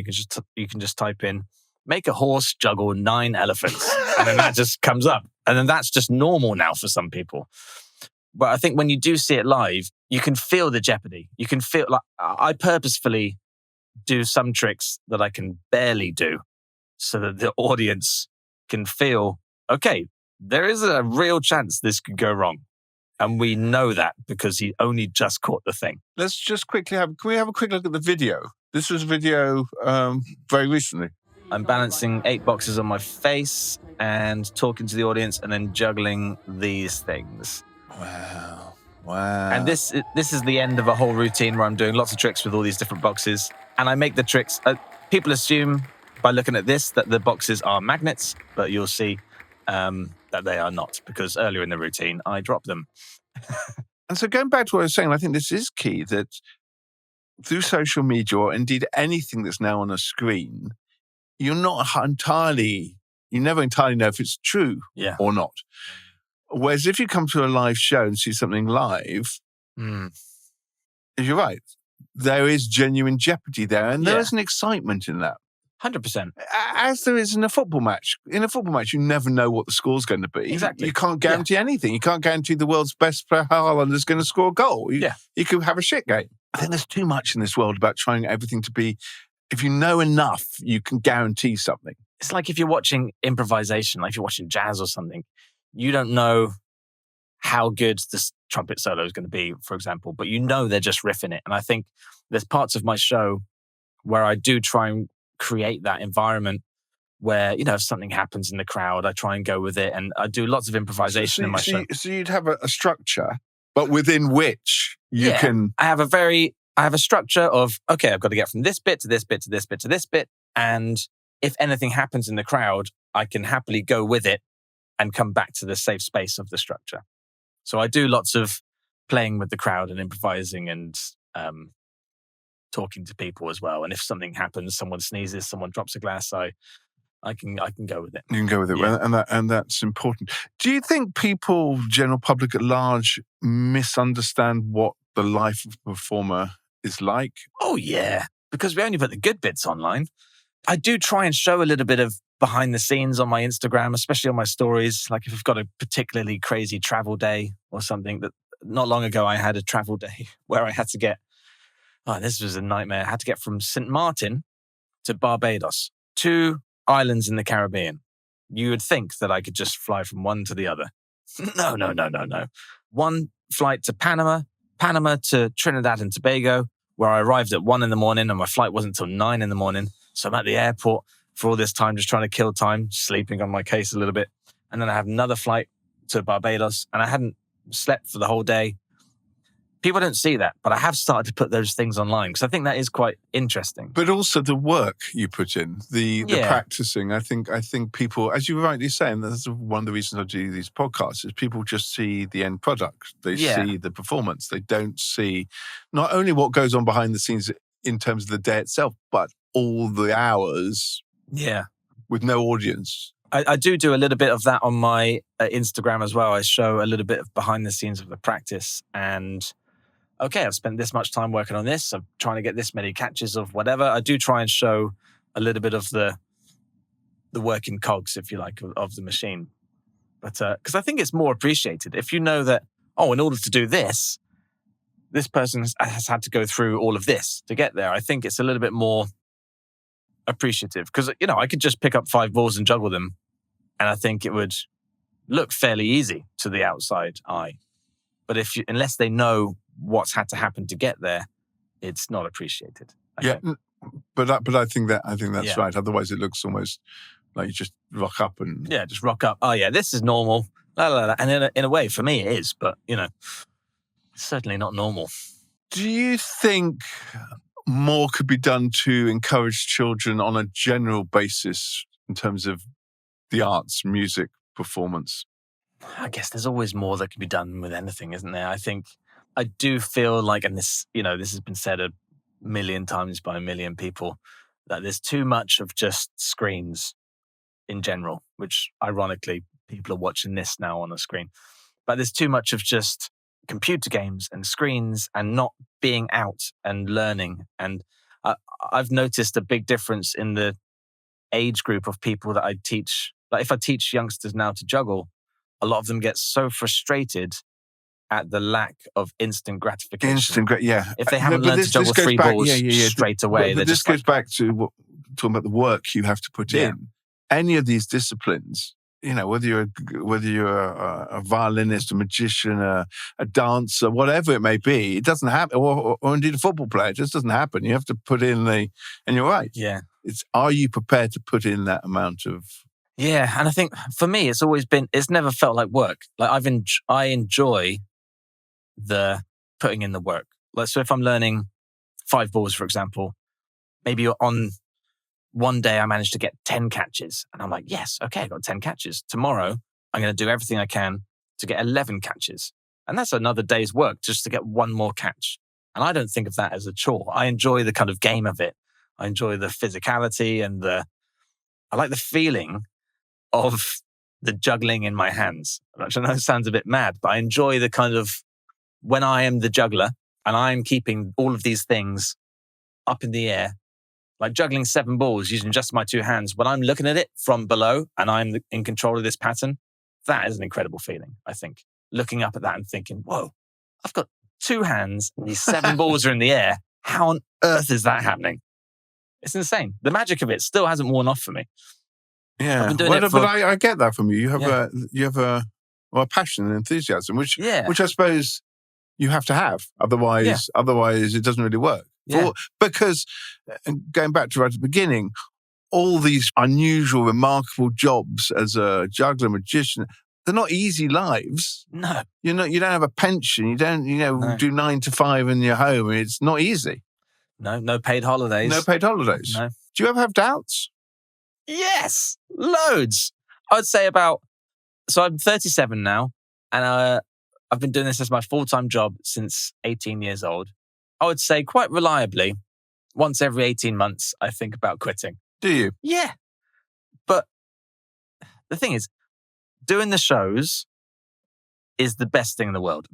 you can just type in, make a horse juggle 9 elephants. And then that just comes up. And then that's just normal now for some people. But I think when you do see it live, you can feel the jeopardy. You can feel, like, I purposefully do some tricks that I can barely do so that the audience can feel, okay, there is a real chance this could go wrong. And we know that because he only just caught the thing. Let's just quickly can we have a quick look at the video? This was a video very recently. I'm balancing 8 boxes on my face and talking to the audience and then juggling these things. Wow. And this is the end of a whole routine where I'm doing lots of tricks with all these different boxes. And I make the tricks. People assume by looking at this that the boxes are magnets, but you'll see that they are not, because earlier in the routine, I dropped them. And so going back to what I was saying, I think this is key, that through social media, or indeed anything that's now on a screen, you never entirely know if it's true or not. Whereas if you come to a live show and see something live, you're right, there is genuine jeopardy there, and there is an excitement in that. 100%. As there is in a football match. In a football match, you never know what the score's going to be. Exactly. You can't guarantee anything. You can't guarantee the world's best player, Haaland, is going to score a goal. You could have a shit game. I think there's too much in this world about trying everything to be, if you know enough, you can guarantee something. It's like if you're watching improvisation, like if you're watching jazz or something, you don't know how good this trumpet solo is going to be, for example, but you know they're just riffing it. And I think there's parts of my show where I do try and create that environment where, if something happens in the crowd, I try and go with it. And I do lots of improvisation in my show. So you'd have a structure, but within which you can... I have a structure of, okay, I've got to get from this bit to this bit to this bit to this bit. And if anything happens in the crowd, I can happily go with it and come back to the safe space of the structure. So I do lots of playing with the crowd and improvising and talking to people as well. And if something happens, someone sneezes, someone drops a glass, I can go with it. You can go with it, and that's important. Do you think people, general public at large, misunderstand what the life of a performer is like? Oh yeah, because we only put the good bits online. I do try and show a little bit of behind the scenes on my Instagram, especially on my stories. Like if I've got a particularly crazy travel day or something. That not long ago I had a travel day where I had to get, this was a nightmare. I had to get from St. Martin to Barbados, 2 islands in the Caribbean. You would think that I could just fly from one to the other. No. 1 flight to Panama to Trinidad and Tobago, where I arrived at 1 a.m. and my flight wasn't until 9 a.m. So I'm at the airport for all this time, just trying to kill time, sleeping on my case a little bit. And then I have another flight to Barbados, and I hadn't slept for the whole day. People don't see that, but I have started to put those things online because I think that is quite interesting. But also the work you put in, the practicing. I think people, as you were rightly saying, that's one of the reasons I do these podcasts, is people just see the end product. They see the performance. They don't see not only what goes on behind the scenes in terms of the day itself, but all the hours with no audience. I do a little bit of that on my Instagram as well. I show a little bit of behind the scenes of the practice and, okay, I've spent this much time working on this. I'm trying to get this many catches of whatever. I do try and show a little bit of the working cogs, if you like, of the machine. But because I think it's more appreciated. If you know that, in order to do this, this person has had to go through all of this to get there. I think it's a little bit more appreciative because, I could just pick up 5 balls and juggle them. And I think it would look fairly easy to the outside eye. But unless they know what's had to happen to get there, it's not appreciated. I think. But I think that's Yeah. right. Otherwise, it looks almost like you just rock up and just rock up. Oh yeah, this is normal. La, la, la. And in a way, for me, it is. But it's certainly not normal. Do you think more could be done to encourage children on a general basis in terms of the arts, music, performance? I guess there's always more that can be done with anything, isn't there? I do feel like, and this has been said a million times by a million people, that there's too much of just screens in general, which ironically, people are watching this now on a screen. But there's too much of just computer games and screens and not being out and learning. And I've noticed a big difference in the age group of people that I teach. Like if I teach youngsters now to juggle, a lot of them get so frustrated at the lack of instant gratification. If they haven't learned to juggle three balls straight away, but this goes back to talking about the work you have to put in. Any of these disciplines, whether you're a violinist, a magician, a dancer, whatever it may be, it doesn't happen. Or indeed a football player, it just doesn't happen. You have to put in and you're right. Yeah. Are you prepared to put in that amount of? Yeah, and I think for me, it's never felt like work. Like I enjoy the putting in the work. Like, so if I'm learning 5 balls, for example, maybe on one day I managed to get 10 catches and I'm like, yes, okay, I got 10 catches. Tomorrow, I'm going to do everything I can to get 11 catches. And that's another day's work just to get one more catch. And I don't think of that as a chore. I enjoy the kind of game of it. I enjoy the physicality and I like the feeling of the juggling in my hands. Which I know sounds a bit mad, but I enjoy the kind of when I am the juggler and I'm keeping all of these things up in the air, like juggling 7 balls using just my 2 hands. When I'm looking at it from below and I'm in control of this pattern, that is an incredible feeling, I think. Looking up at that and thinking, whoa, I've got 2 hands and these 7 balls are in the air. How on earth is that happening? It's insane. The magic of it still hasn't worn off for me. Yeah, but I get that from you. You have a passion and enthusiasm, which I suppose you have to have. Otherwise it doesn't really work. Because going back to right at the beginning, all these unusual, remarkable jobs as a juggler, magician, they're not easy lives. No, you don't have a pension. You don't do 9 to 5 in your home. It's not easy. No paid holidays. No paid holidays. No. Do you ever have doubts? Yes, loads. I'd say so I'm 37 now, and I've been doing this as my full-time job since 18 years old. I would say quite reliably, once every 18 months, I think about quitting. Do you? Yeah. But the thing is, doing the shows is the best thing in the world.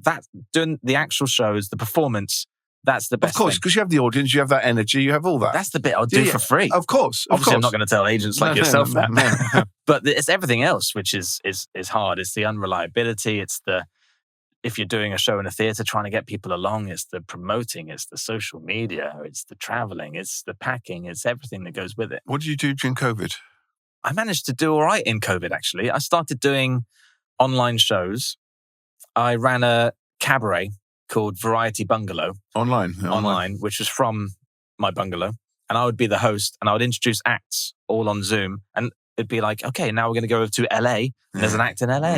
Doing the actual shows, the performance, that's the best thing. Of course, because you have the audience, you have that energy, you have all that. That's the bit I'll do for free. Of course. Obviously, I'm not going to tell agents like yourself that. No. But it's everything else which is hard. It's the unreliability. It's if you're doing a show in a theatre, trying to get people along. It's the promoting. It's the social media. It's the travelling. It's the packing. It's everything that goes with it. What did you do during COVID? I managed to do all right in COVID, actually. I started doing online shows. I ran a cabaret called Variety Bungalow. Online, which was from my bungalow. And I would be the host and I would introduce acts all on Zoom. And it'd be like, okay, now we're going to go over to LA and there's an act in LA.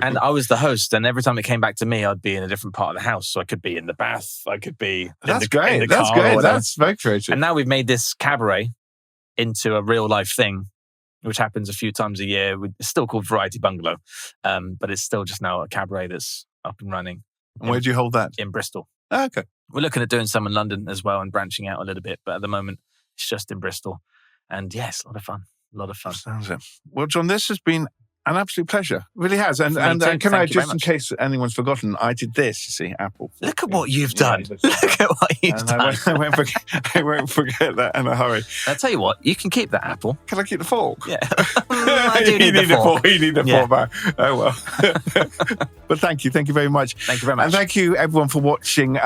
And I was the host. And every time it came back to me, I'd be in a different part of the house. So I could be in the bath. I could be in the car. That's great. That's very creative. And now we've made this cabaret into a real life thing, which happens a few times a year. It's still called Variety Bungalow. But it's still just now a cabaret that's up and running. And where do you hold that? In Bristol. Oh, okay. We're looking at doing some in London as well and branching out a little bit. But at the moment, it's just in Bristol. And yes, a lot of fun. A lot of fun. Sounds it. Well, Jon, this has been an absolute pleasure. It really has. And can I, just in case anyone's forgotten, I did this, you see, Apple. Look at what you've done. Look at what you've done. I won't forget that in a hurry. I'll tell you what, you can keep that apple. Can I keep the fork? Yeah. I do need the fork. You need the fork back. Oh, well. But thank you. Thank you very much. Thank you very much. And thank you, everyone, for watching.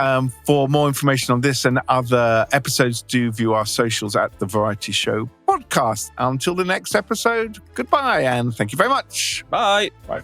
For more information on this and other episodes, do view our socials at The Variety Show Podcast. Until the next episode, goodbye and thank you very much. Bye. Bye.